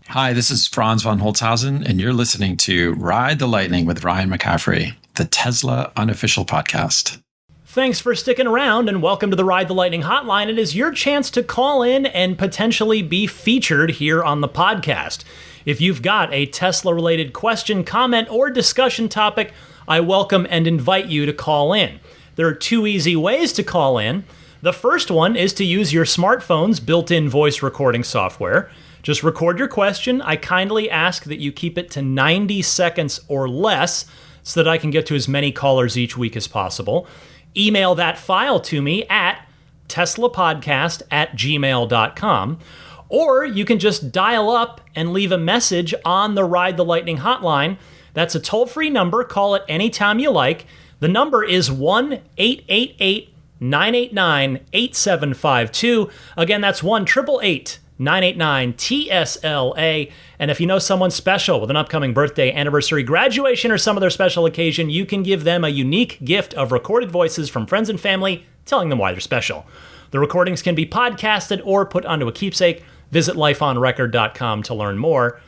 Hi, this is Franz von Holzhausen, and you're listening to Ride the Lightning with Ryan McCaffrey, the Tesla unofficial podcast. Thanks for sticking around, and welcome to the Ride the Lightning hotline. It is your chance to call in and potentially be featured here on the podcast. If you've got a Tesla-related question, comment, or discussion topic, I welcome and invite you to call in. There are two easy ways to call in. The first one is to use your smartphone's built-in voice recording software. Just record your question. I kindly ask that you keep it to 90 seconds or less so that I can get to as many callers each week as possible. Email that file to me at teslapodcast@gmail.com. Or you can just dial up and leave a message on the Ride the Lightning hotline. That's a toll-free number. Call it anytime you like. The number is 1-888-989-8752. Again, that's 1-888-989-TSLA. And if you know someone special with an upcoming birthday, anniversary, graduation, or some other special occasion, you can give them a unique gift of recorded voices from friends and family telling them why they're special. The recordings can be podcasted or put onto a keepsake. Visit lifeonrecord.com to learn more.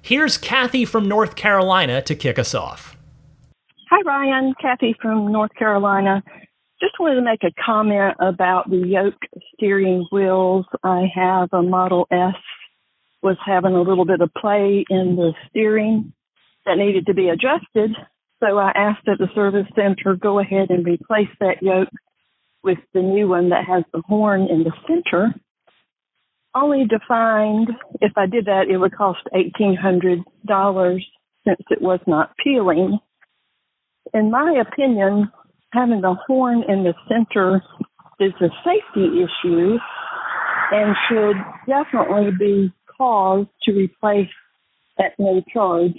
Here's Kathy from North Carolina to kick us off. Hi, Ryan. Kathy from North Carolina. Just wanted to make a comment about the yoke steering wheels. I have a Model S, was having a little bit of play in the steering that needed to be adjusted. So I asked at the service center, go ahead and replace that yoke with the new one that has the horn in the center. Only to find, if I did that, it would cost $1,800 since it was not peeling. In my opinion, having the horn in the center is a safety issue and should definitely be caused to replace at no charge,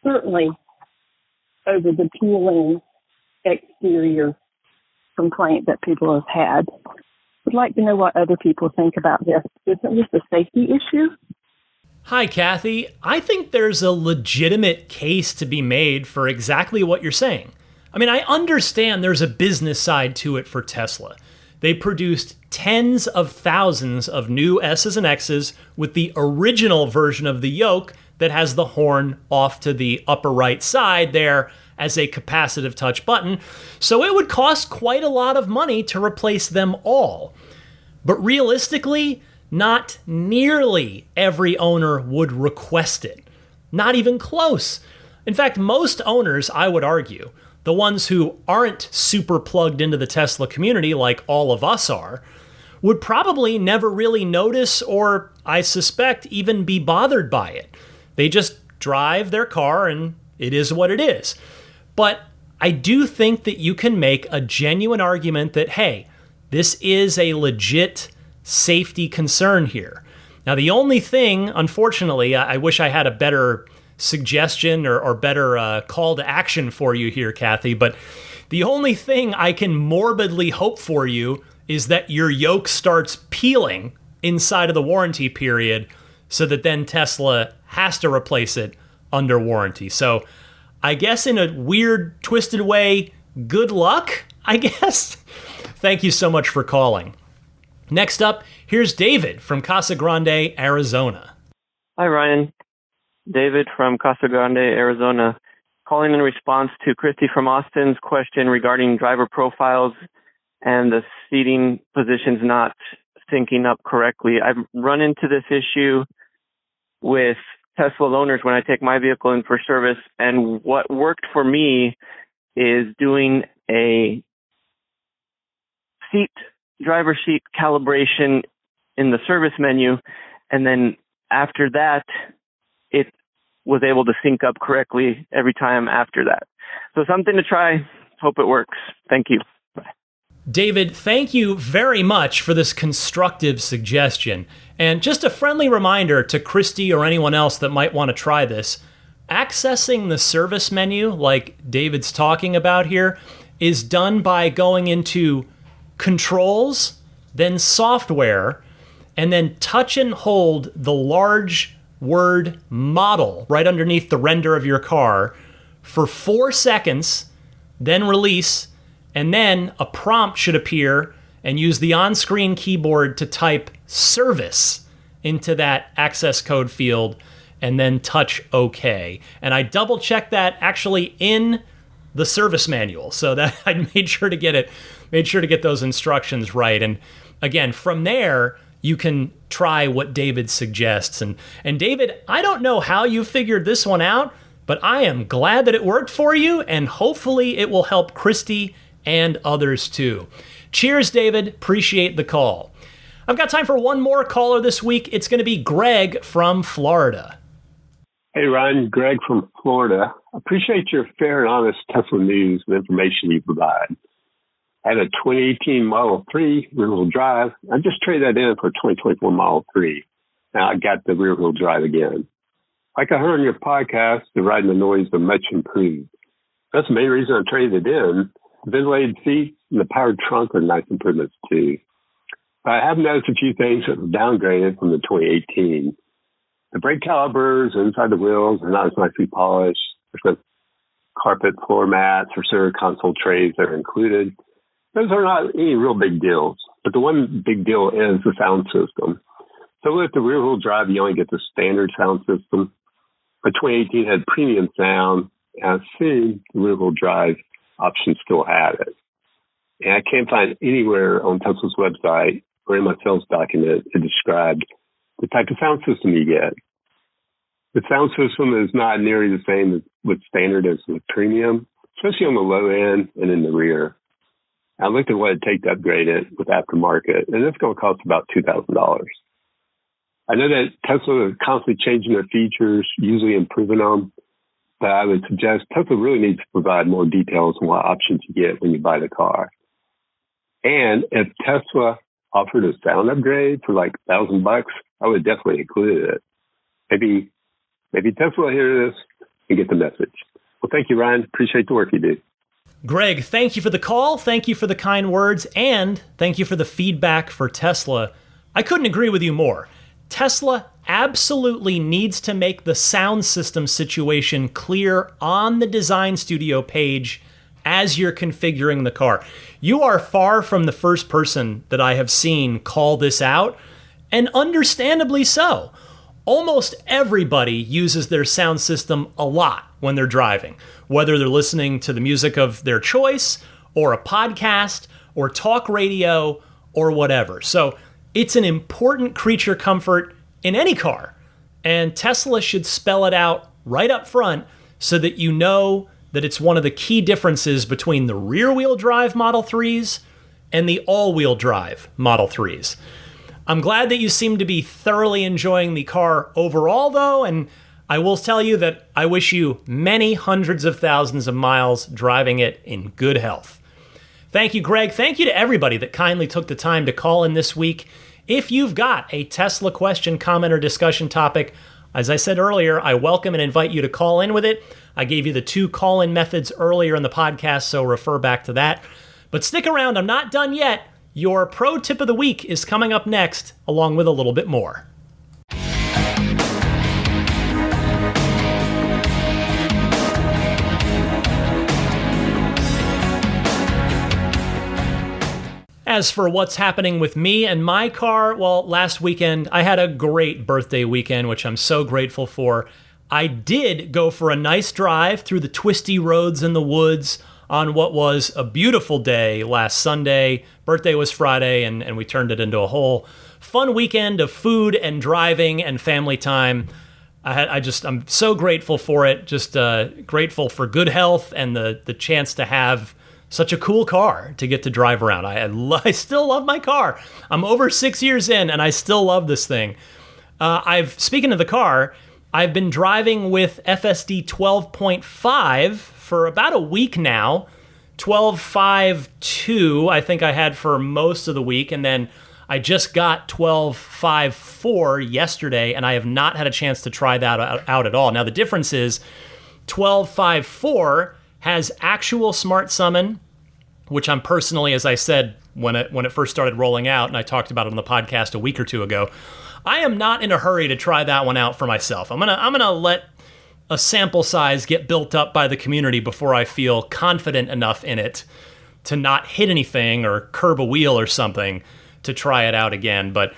certainly over the peeling exterior complaint that people have had. I'd like to know what other people think about this. Isn't this a safety issue? Hi, Kathy. I think there's a legitimate case to be made for exactly what you're saying. I mean, I understand there's a business side to it for Tesla. They produced tens of thousands of new S's and X's with the original version of the yoke that has the horn off to the upper right side there as a capacitive touch button. So it would cost quite a lot of money to replace them all. But realistically, not nearly every owner would request it. Not even close. In fact, most owners, I would argue, the ones who aren't super plugged into the Tesla community like all of us are, would probably never really notice or, I suspect, even be bothered by it. They just drive their car and it is what it is. But I do think that you can make a genuine argument that, hey, this is a legit safety concern here. Now, the only thing, unfortunately, I wish I had a better suggestion or better call to action for you here, Kathy, but the only thing I can morbidly hope for you is that your yoke starts peeling inside of the warranty period so that then Tesla has to replace it under warranty. So I guess in a weird, twisted way, good luck, I guess. Thank you so much for calling. Next up, here's David from Casa Grande, Arizona. Hi, Ryan. David from Casa Grande, Arizona. Calling in response to Christy from Austin's question regarding driver profiles and the seating positions not syncing up correctly. I've run into this issue with Tesla owners when I take my vehicle in for service, and what worked for me is doing a driver seat calibration in the service menu, and then after that, it was able to sync up correctly every time after that. So something to try. Hope it works. Thank you. Bye. David, thank you very much for this constructive suggestion. And just a friendly reminder to Christy or anyone else that might want to try this, accessing the service menu, like David's talking about here, is done by going into Controls, then Software, and then touch and hold the large word Model right underneath the render of your car for 4 seconds, then release, and then a prompt should appear, and use the on-screen keyboard to type Service into that access code field, and then touch OK. And I double-checked that actually in the service manual, so that I made sure to get those instructions right. And again, from there, you can try what David suggests. And David, I don't know how you figured this one out, but I am glad that it worked for you, and hopefully it will help Christy and others too. Cheers, David. Appreciate the call. I've got time for one more caller this week. It's going to be Greg from Florida. Hey, Ryan. Greg from Florida. Appreciate your fair and honest Tesla news and information you provide. I had a 2018 Model 3 rear-wheel drive. I just traded that in for a 2024 Model 3. Now I got the rear-wheel drive again. Like I heard on your podcast, the ride and the noise are much improved. That's the main reason I traded it in. The ventilated seats and the powered trunk are nice improvements too. But I have noticed a few things that were downgraded from the 2018. The brake calipers inside the wheels are not as nicely polished. There's no carpet floor mats or center console trays that are included. Those are not any real big deals. But the one big deal is the sound system. So with the rear-wheel drive, you only get the standard sound system. But 2018 had premium sound, and I assume the rear-wheel drive option still had it. And I can't find anywhere on Tesla's website or in my sales document it described the type of sound system you get. The sound system is not nearly the same with standard as with premium, especially on the low end and in the rear. I looked at what it'd take to upgrade it with aftermarket, and it's going to cost about $2,000. I know that Tesla is constantly changing their features, usually improving them, but I would suggest Tesla really needs to provide more details on what options you get when you buy the car. And if Tesla offered a sound upgrade for like $1,000, I would definitely include it. Maybe Tesla will hear this and get the message. Well, thank you, Ryan. Appreciate the work you do. Greg, thank you for the call. Thank you for the kind words. And thank you for the feedback for Tesla. I couldn't agree with you more. Tesla absolutely needs to make the sound system situation clear on the Design Studio page as you're configuring the car. You are far from the first person that I have seen call this out, and understandably so. Almost everybody uses their sound system a lot when they're driving, whether they're listening to the music of their choice, or a podcast, or talk radio, or whatever. So it's an important creature comfort in any car, and Tesla should spell it out right up front so that you know that it's one of the key differences between the rear-wheel drive Model 3s and the all-wheel drive Model 3s. I'm glad that you seem to be thoroughly enjoying the car overall, though, and I will tell you that I wish you many hundreds of thousands of miles driving it in good health. Thank you, Greg. Thank you to everybody that kindly took the time to call in this week. If you've got a Tesla question, comment, or discussion topic, as I said earlier, I welcome and invite you to call in with it. I gave you the 2 call-in methods earlier in the podcast, so refer back to that. But stick around, I'm not done yet. Your pro tip of the week is coming up next, along with a little bit more. As for what's happening with me and my car, well, last weekend I had a great birthday weekend, which I'm so grateful for. I did go for a nice drive through the twisty roads in the woods on what was a beautiful day last Sunday. Birthday was Friday, and we turned it into a whole fun weekend of food and driving and family time. I'm so grateful for it. Just grateful for good health and the chance to have such a cool car to get to drive around. I still love my car. I'm over 6 years in, and I still love this thing. Speaking of the car, I've been driving with FSD 12.5 for about a week now. 12.5.2 I think I had for most of the week, and then I just got 12.5.4 yesterday, and I have not had a chance to try that out at all. Now, the difference is 12.5.4 has actual Smart Summon, which I'm personally, as I said, when it first started rolling out, and I talked about it on the podcast a week or two ago, I am not in a hurry to try that one out for myself. I'm gonna let a sample size get built up by the community before I feel confident enough in it to not hit anything or curb a wheel or something to try it out again. But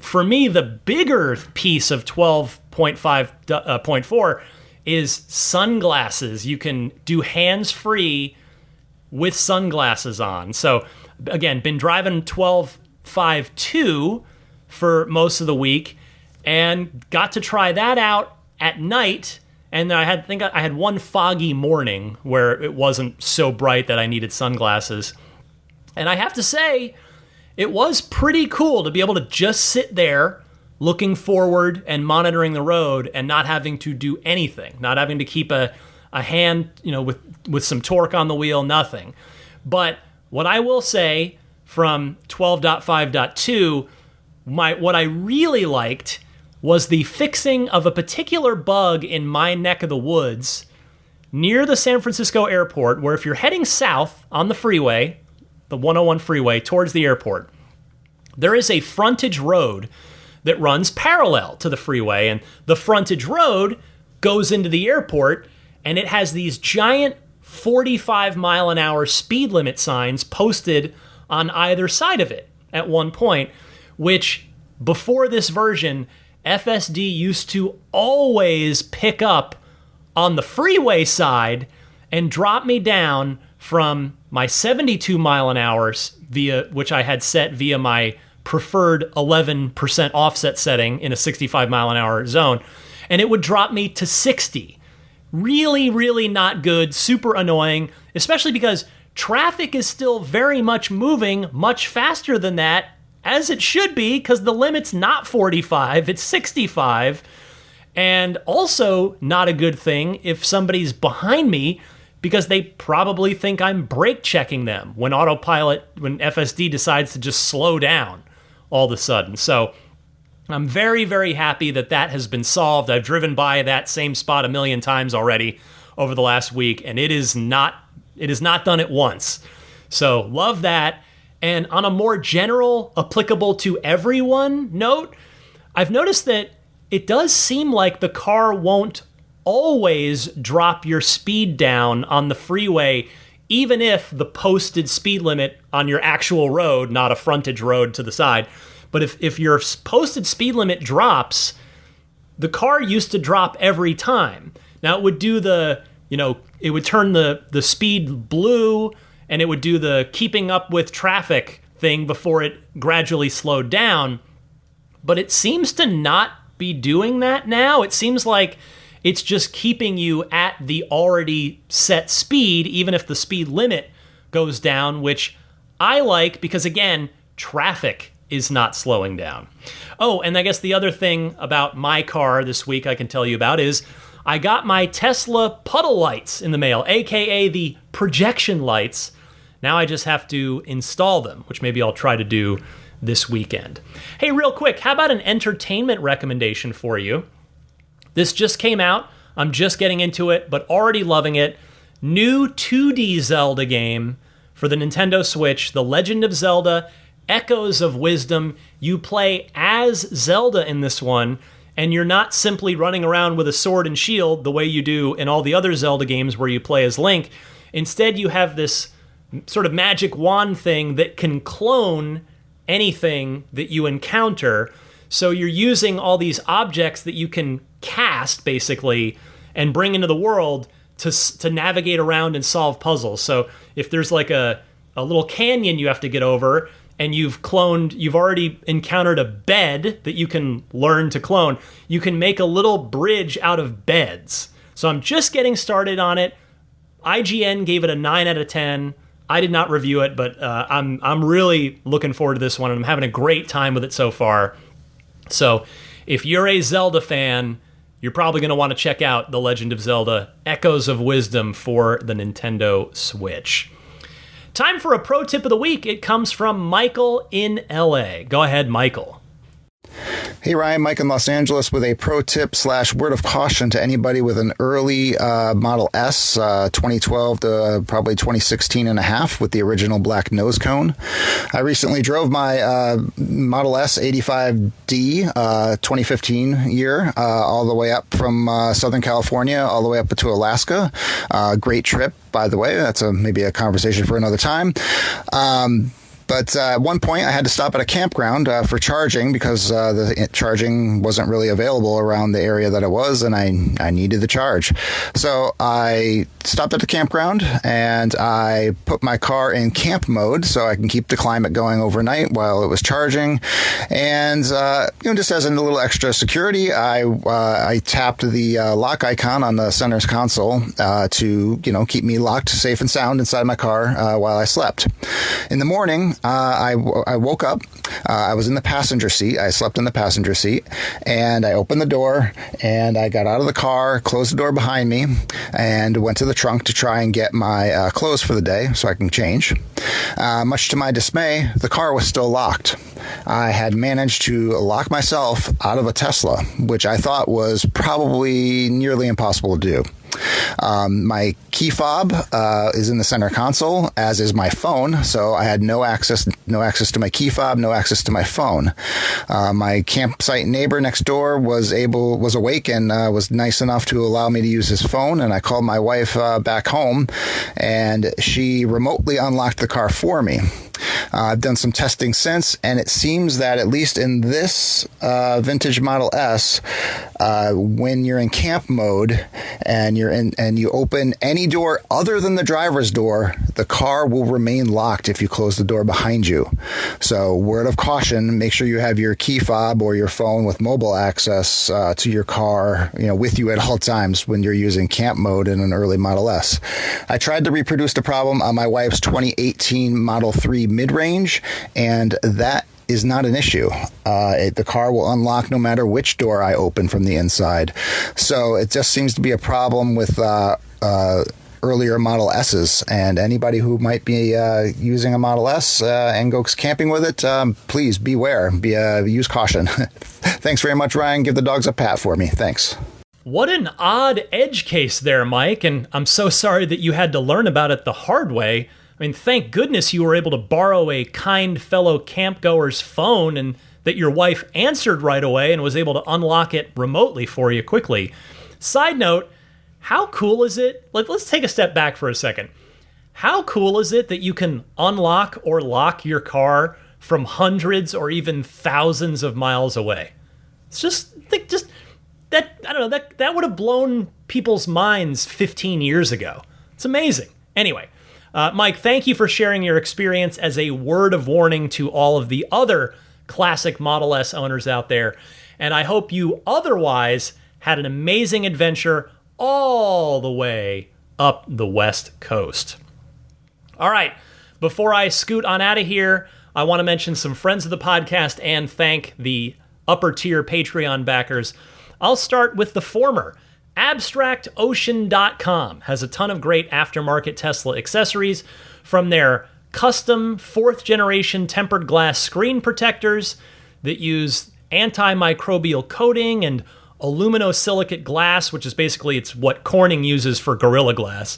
for me, the bigger piece of 12.5.4 is sunglasses. You can do hands-free with sunglasses on. So again, been driving 12.5.2 for most of the week and got to try that out at night. And I had one foggy morning where it wasn't so bright that I needed sunglasses. And I have to say, it was pretty cool to be able to just sit there looking forward and monitoring the road and not having to do anything, not having to keep a hand, with some torque on the wheel, nothing. But what I will say from 12.5.2, what I really liked was the fixing of a particular bug in my neck of the woods near the San Francisco airport, where if you're heading south on the freeway, the 101 freeway towards the airport, there is a frontage road that runs parallel to the freeway, and the frontage road goes into the airport, and it has these giant 45-mile-an-hour speed limit signs posted on either side of it at one point, which before this version, FSD used to always pick up on the freeway side and drop me down from my 72 mile an hour which I had set via my preferred 11% offset setting in a 65 mile an hour zone, and it would drop me to 60. Really, really not good, super annoying, especially because traffic is still very much moving much faster than that, as it should be, because the limit's not 45, it's 65. And also not a good thing if somebody's behind me, because they probably think I'm brake checking them when FSD decides to just slow down all of a sudden. So I'm very, very happy that has been solved. I've driven by that same spot a million times already over the last week, and it is not done it once. So love that. And on a more general, applicable to everyone note, I've noticed that it does seem like the car won't always drop your speed down on the freeway, even if the posted speed limit on your actual road, not a frontage road to the side, but if your posted speed limit drops, the car used to drop every time. Now it would do it would turn the speed blue, and it would do the keeping up with traffic thing before it gradually slowed down. But it seems to not be doing that now. It seems like it's just keeping you at the already set speed, even if the speed limit goes down, which I like because, again, traffic is not slowing down. Oh, and I guess the other thing about my car this week I can tell you about is I got my Tesla puddle lights in the mail, aka the projection lights. Now I just have to install them, which maybe I'll try to do this weekend. Hey, real quick, how about an entertainment recommendation for you? This just came out. I'm just getting into it, but already loving it. New 2D Zelda game for the Nintendo Switch, The Legend of Zelda, Echoes of Wisdom. You play as Zelda in this one, and you're not simply running around with a sword and shield the way you do in all the other Zelda games where you play as Link. Instead, you have this sort of magic wand thing that can clone anything that you encounter. So you're using all these objects that you can cast, basically, and bring into the world to navigate around and solve puzzles. So if there's like a little canyon you have to get over, and you've already encountered a bed that you can learn to clone, you can make a little bridge out of beds. So I'm just getting started on it. IGN gave it a 9 out of 10. I did not review it, but I'm really looking forward to this one, and I'm having a great time with it so far. So if you're a Zelda fan, you're probably going to want to check out The Legend of Zelda Echoes of Wisdom for the Nintendo Switch. Time for a pro tip of the week. It comes from Michael in LA. Go ahead, Michael. Hey Ryan, Mike in Los Angeles with a pro tip / word of caution to anybody with an early Model S, 2012 to probably 2016 and a half with the original black nose cone. I recently drove my Model S 85D 2015 year all the way up from Southern California all the way up to Alaska. Great trip, by the way. That's maybe a conversation for another time. But at one point, I had to stop at a campground for charging because the charging wasn't really available around the area that it was, and I needed the charge. So I stopped at the campground, and I put my car in camp mode so I can keep the climate going overnight while it was charging. And just as a little extra security, I tapped the lock icon on the center's console to keep me locked safe and sound inside my car while I slept. In the morning, I woke up. I was in the passenger seat. I slept in the passenger seat, and I opened the door, and I got out of the car, closed the door behind me, and went to the trunk to try and get my clothes for the day so I can change. Much to my dismay, the car was still locked. I had managed to lock myself out of a Tesla, which I thought was probably nearly impossible to do. My key fob is in the center console, as is my phone. So I had no access to my key fob, no access to my phone. My campsite neighbor next door was awake and was nice enough to allow me to use his phone. And I called my wife back home, and she remotely unlocked the car for me. I've done some testing since, and it seems that at least in this vintage Model S, when you're in camp mode and you open any door other than the driver's door, the car will remain locked if you close the door behind you. So, word of caution: make sure you have your key fob or your phone with mobile access to your car, with you at all times when you're using camp mode in an early Model S. I tried to reproduce the problem on my wife's 2018 Model 3 mid-range, and that is not an issue. The car will unlock no matter which door I open from the inside. So it just seems to be a problem with earlier Model S's, and anybody who might be using a Model S and goes camping with it, please beware. Use caution. Thanks very much, Ryan. Give the dogs a pat for me. Thanks. What an odd edge case there, Mike, and I'm so sorry that you had to learn about it the hard way. I mean, thank goodness you were able to borrow a kind fellow campgoer's phone and that your wife answered right away and was able to unlock it remotely for you quickly. Side note, how cool is it? Let's take a step back for a second. How cool is it that you can unlock or lock your car from hundreds or even thousands of miles away? It's that would have blown people's minds 15 years ago. It's amazing. Anyway, Mike, thank you for sharing your experience as a word of warning to all of the other classic Model S owners out there. And I hope you otherwise had an amazing adventure all the way up the West Coast. All right, before I scoot on out of here, I want to mention some friends of the podcast and thank the upper tier Patreon backers. I'll start with the former. AbstractOcean.com has a ton of great aftermarket Tesla accessories, from their custom 4th generation tempered glass screen protectors that use antimicrobial coating and aluminosilicate glass, which is basically it's what Corning uses for Gorilla Glass.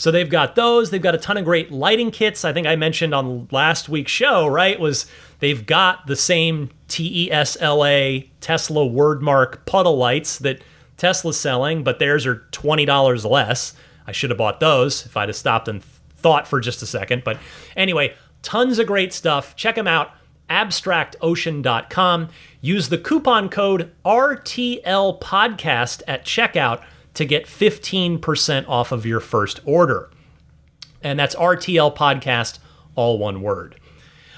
So they've got those. They've got a ton of great lighting kits. I think I mentioned on last week's show, right, was they've got the same TESLA Tesla wordmark puddle lights that Tesla's selling, but theirs are $20 less. I should have bought those if I'd have stopped and thought for just a second. But anyway, tons of great stuff. Check them out, abstractocean.com. Use the coupon code RTLPodcast at checkout to get 15% off of your first order. And that's RTL Podcast, all one word.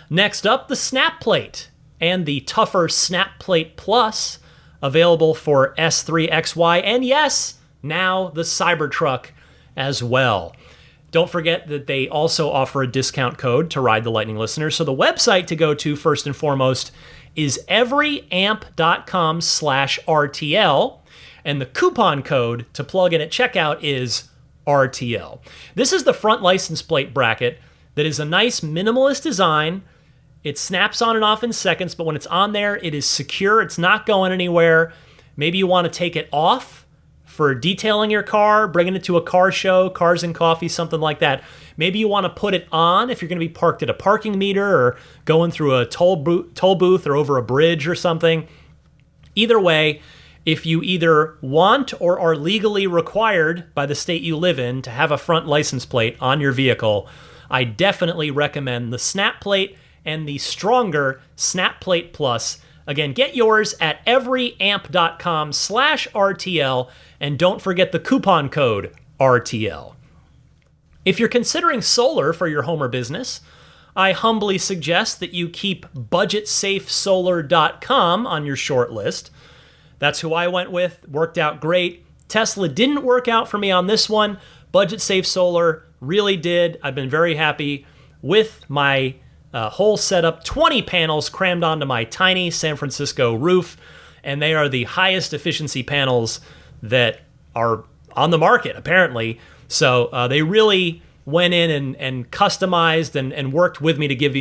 Next up, the Snap Plate and the tougher Snap Plate Plus, available for S3, XY, and yes, now the Cybertruck as well. Don't forget that they also offer a discount code to Ride the Lightning listeners. So the website to go to, first and foremost, is everyamp.com/RTL. And the coupon code to plug in at checkout is RTL. This is the front license plate bracket that is a nice minimalist design. It snaps on and off in seconds, but when it's on there, it is secure. It's not going anywhere. Maybe you want to take it off for detailing your car, bringing it to a car show, Cars and Coffee, something like that. Maybe you want to put it on if you're going to be parked at a parking meter or going through a toll booth or over a bridge or something. Either way, if you either want or are legally required by the state you live in to have a front license plate on your vehicle, I definitely recommend the Snap Plate and the stronger Snap Plate Plus. Again, get yours at everyamp.com/RTL, and don't forget the coupon code RTL. If you're considering solar for your home or business, I humbly suggest that you keep budgetsafesolar.com on your short list. That's who I went with. Worked out great. Tesla didn't work out for me on this one. Budget Safe Solar really did. I've been very happy with my whole setup. 20 panels crammed onto my tiny San Francisco roof, and they are the highest efficiency panels that are on the market, apparently. So they really went in and customized and worked with me to give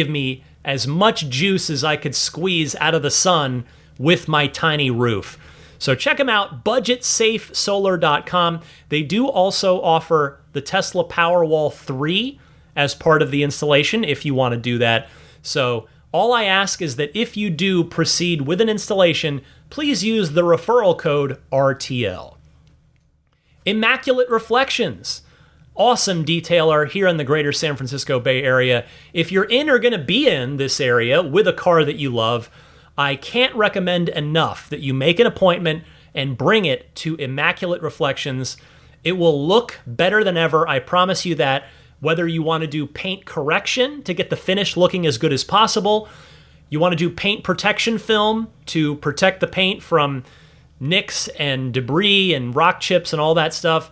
me as much juice as I could squeeze out of the sun with my tiny roof. So check them out, budgetsafesolar.com. They do also offer the Tesla Powerwall 3 as part of the installation if you want to do that. So all I ask is that if you do proceed with an installation, please use the referral code RTL. Immaculate Reflections, awesome detailer here in the greater San Francisco Bay Area. If you're in or going to be in this area with a car that you love, I can't recommend enough that you make an appointment and bring it to Immaculate Reflections. It will look better than ever, I promise you that. Whether you want to do paint correction to get the finish looking as good as possible, you want to do paint protection film to protect the paint from nicks and debris and rock chips and all that stuff,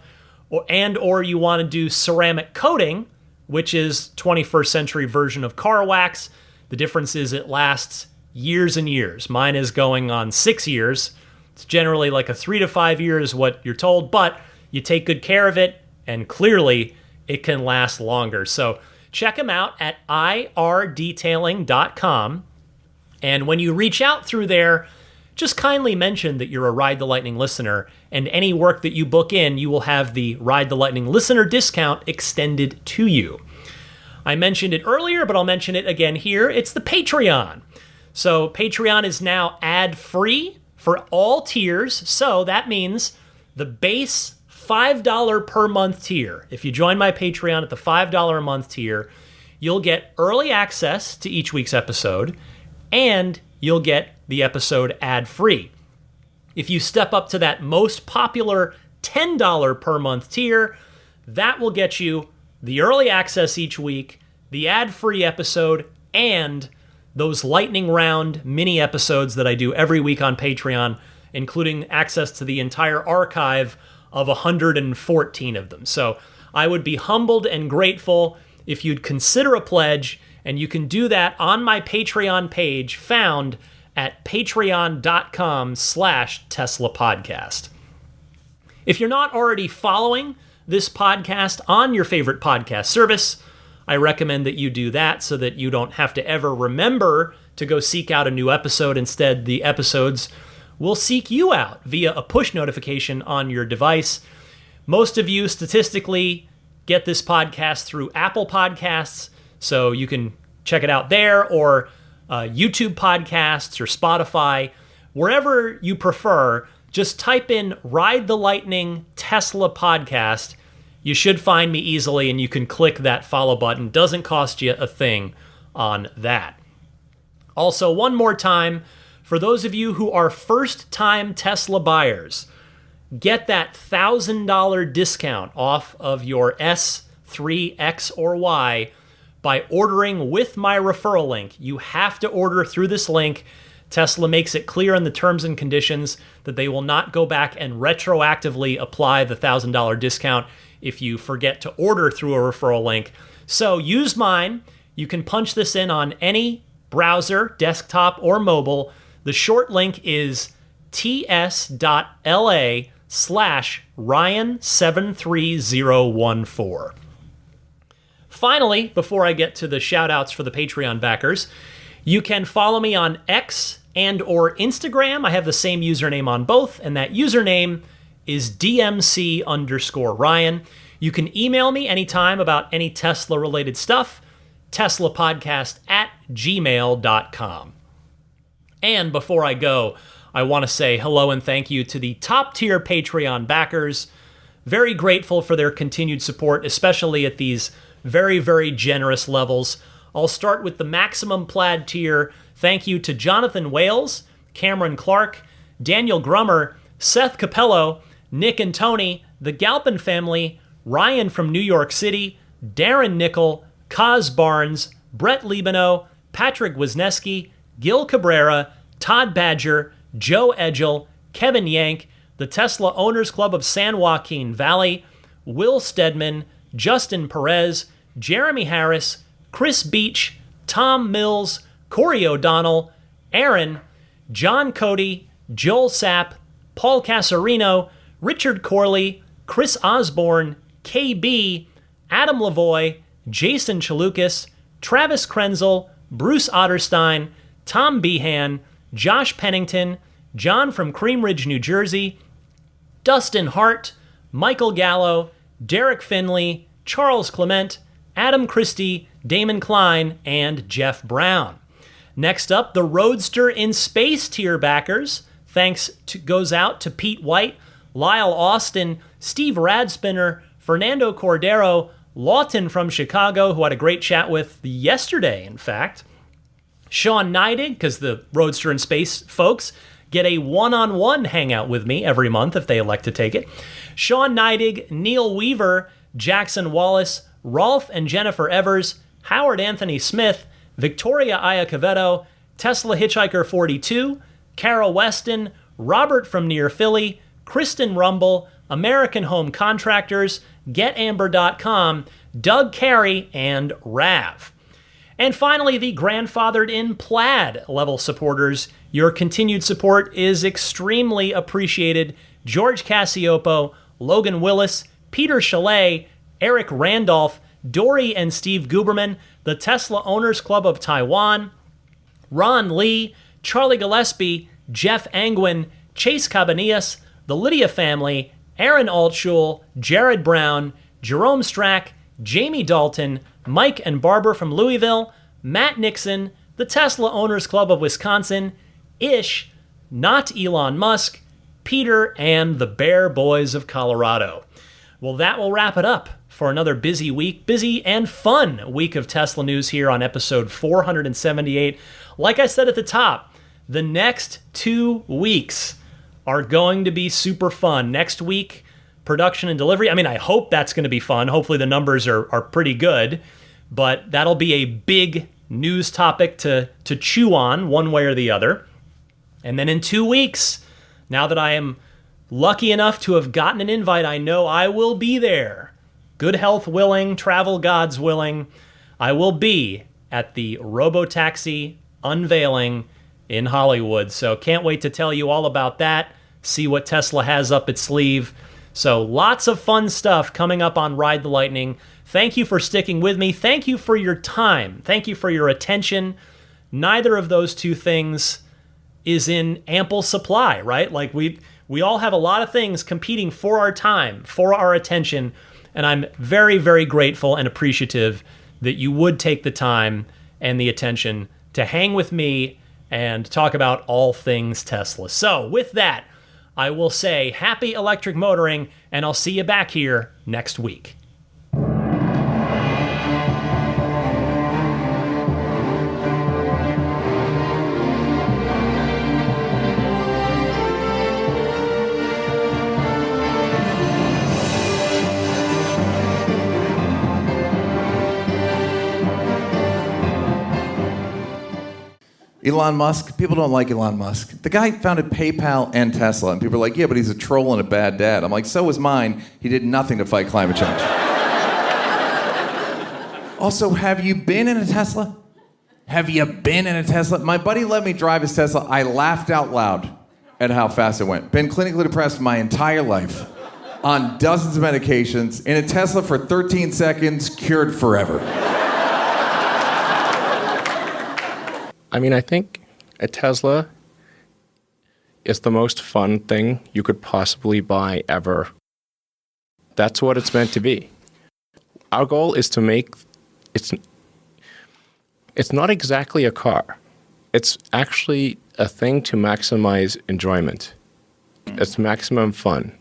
or you want to do ceramic coating, which is 21st century version of car wax. The difference is it lasts years and years. Mine is going on 6 years. It's generally like a 3 to 5 years, what you're told, but you take good care of it, and clearly it can last longer. So check them out at irdetailing.com. And when you reach out through there, just kindly mention that you're a Ride the Lightning listener, and any work that you book in, you will have the Ride the Lightning listener discount extended to you. I mentioned it earlier, but I'll mention it again here. It's the Patreon. So Patreon is now ad-free for all tiers. So that means the base $5 per month tier. If you join my Patreon at the $5 a month tier, you'll get early access to each week's episode, and you'll get the episode ad-free. If you step up to that most popular $10 per month tier, that will get you the early access each week, the ad-free episode, and those lightning round mini episodes that I do every week on Patreon, including access to the entire archive of 114 of them. So I would be humbled and grateful if you'd consider a pledge, and you can do that on my Patreon page found at patreon.com/Tesla Podcast. If you're not already following this podcast on your favorite podcast service, I recommend that you do that so that you don't have to ever remember to go seek out a new episode. Instead, the episodes will seek you out via a push notification on your device. Most of you statistically get this podcast through Apple Podcasts, so you can check it out there, or YouTube Podcasts or Spotify. Wherever you prefer, just type in Ride the Lightning Tesla Podcast. You should find me easily, and you can click that follow button. Doesn't cost you a thing on that. Also, one more time, for those of you who are first-time Tesla buyers, get that $1,000 discount off of your S3, X, or Y by ordering with my referral link. You have to order through this link. Tesla makes it clear in the terms and conditions that they will not go back and retroactively apply the $1,000 discount if you forget to order through a referral link. So use mine. You can punch this in on any browser, desktop, or mobile. The short link is ts.la/Ryan73014. Finally, before I get to the shout-outs for the Patreon backers, you can follow me on X and or Instagram. I have the same username on both, and that username is DMC_Ryan. You can email me anytime about any Tesla-related stuff, teslapodcast@gmail.com. And before I go, I want to say hello and thank you to the top-tier Patreon backers. Very grateful for their continued support, especially at these very, very generous levels. I'll start with the maximum plaid tier. Thank you to Jonathan Wales, Cameron Clark, Daniel Grummer, Seth Capello, Nick and Tony, the Galpin family, Ryan from New York City, Darren Nickel, Kaz Barnes, Brett Libano, Patrick Wisniewski, Gil Cabrera, Todd Badger, Joe Edgel, Kevin Yank, the Tesla Owners Club of San Joaquin Valley, Will Stedman, Justin Perez, Jeremy Harris, Chris Beach, Tom Mills, Corey O'Donnell, Aaron, John Cody, Joel Sapp, Paul Casarino, Richard Corley, Chris Osborne, KB, Adam Lavoie, Jason Chalukas, Travis Krenzel, Bruce Otterstein, Tom Behan, Josh Pennington, John from Cream Ridge, New Jersey, Dustin Hart, Michael Gallo, Derek Finley, Charles Clement, Adam Christie, Damon Klein, and Jeff Brown. Next up, the Roadster in Space tier backers. Thanks goes out to Pete White, Lyle Austin, Steve Radspinner, Fernando Cordero, Lawton from Chicago, who I had a great chat with yesterday, in fact. Sean Neidig, because the Roadster in Space folks get a one-on-one hangout with me every month if they elect to take it. Sean Neidig, Neil Weaver, Jackson Wallace, Rolf and Jennifer Evers, Howard Anthony Smith, Victoria Iacovetto, Tesla Hitchhiker 42, Carol Weston, Robert from near Philly, Kristen Rumble, American Home Contractors, GetAmber.com, Doug Carey, and Rav. And finally, the grandfathered in plaid level supporters. Your continued support is extremely appreciated. George Cassiopo, Logan Willis, Peter Chalet, Eric Randolph, Dory and Steve Guberman, the Tesla Owners Club of Taiwan, Ron Lee, Charlie Gillespie, Jeff Angwin, Chase Cabanillas, the Lydia family, Aaron Altschul, Jared Brown, Jerome Strack, Jamie Dalton, Mike and Barbara from Louisville, Matt Nixon, the Tesla Owners Club of Wisconsin, Ish, Not Elon Musk, Peter, and the Bear Boys of Colorado. Well, that will wrap it up for another busy and fun week of Tesla news here on episode 478. Like I said at the top, the next 2 weeks are going to be super fun. Next week, production and delivery. I hope that's going to be fun. Hopefully the numbers are pretty good, but that'll be a big news topic to chew on one way or the other. And then in 2 weeks, now that I am lucky enough to have gotten an invite, I know I will be there. Good health willing, travel gods willing, I will be at the Robotaxi unveiling in Hollywood. So can't wait to tell you all about that, see what Tesla has up its sleeve. So lots of fun stuff coming up on Ride the Lightning. Thank you for sticking with me. Thank you for your time. Thank you for your attention. Neither of those two things is in ample supply, right? Like we all have a lot of things competing for our time, for our attention. And I'm very, very grateful and appreciative that you would take the time and the attention to hang with me and talk about all things Tesla. So with that, I will say happy electric motoring, and I'll see you back here next week. Elon Musk, people don't like Elon Musk. The guy founded PayPal and Tesla, and people are like, yeah, but he's a troll and a bad dad. I'm like, so was mine. He did nothing to fight climate change. Also, have you been in a Tesla? Have you been in a Tesla? My buddy let me drive his Tesla. I laughed out loud at how fast it went. Been clinically depressed my entire life, on dozens of medications, in a Tesla for 13 seconds, cured forever. I mean, I think a Tesla is the most fun thing you could possibly buy ever. That's what it's meant to be. Our goal is to make it's not exactly a car. It's actually a thing to maximize enjoyment. It's maximum fun.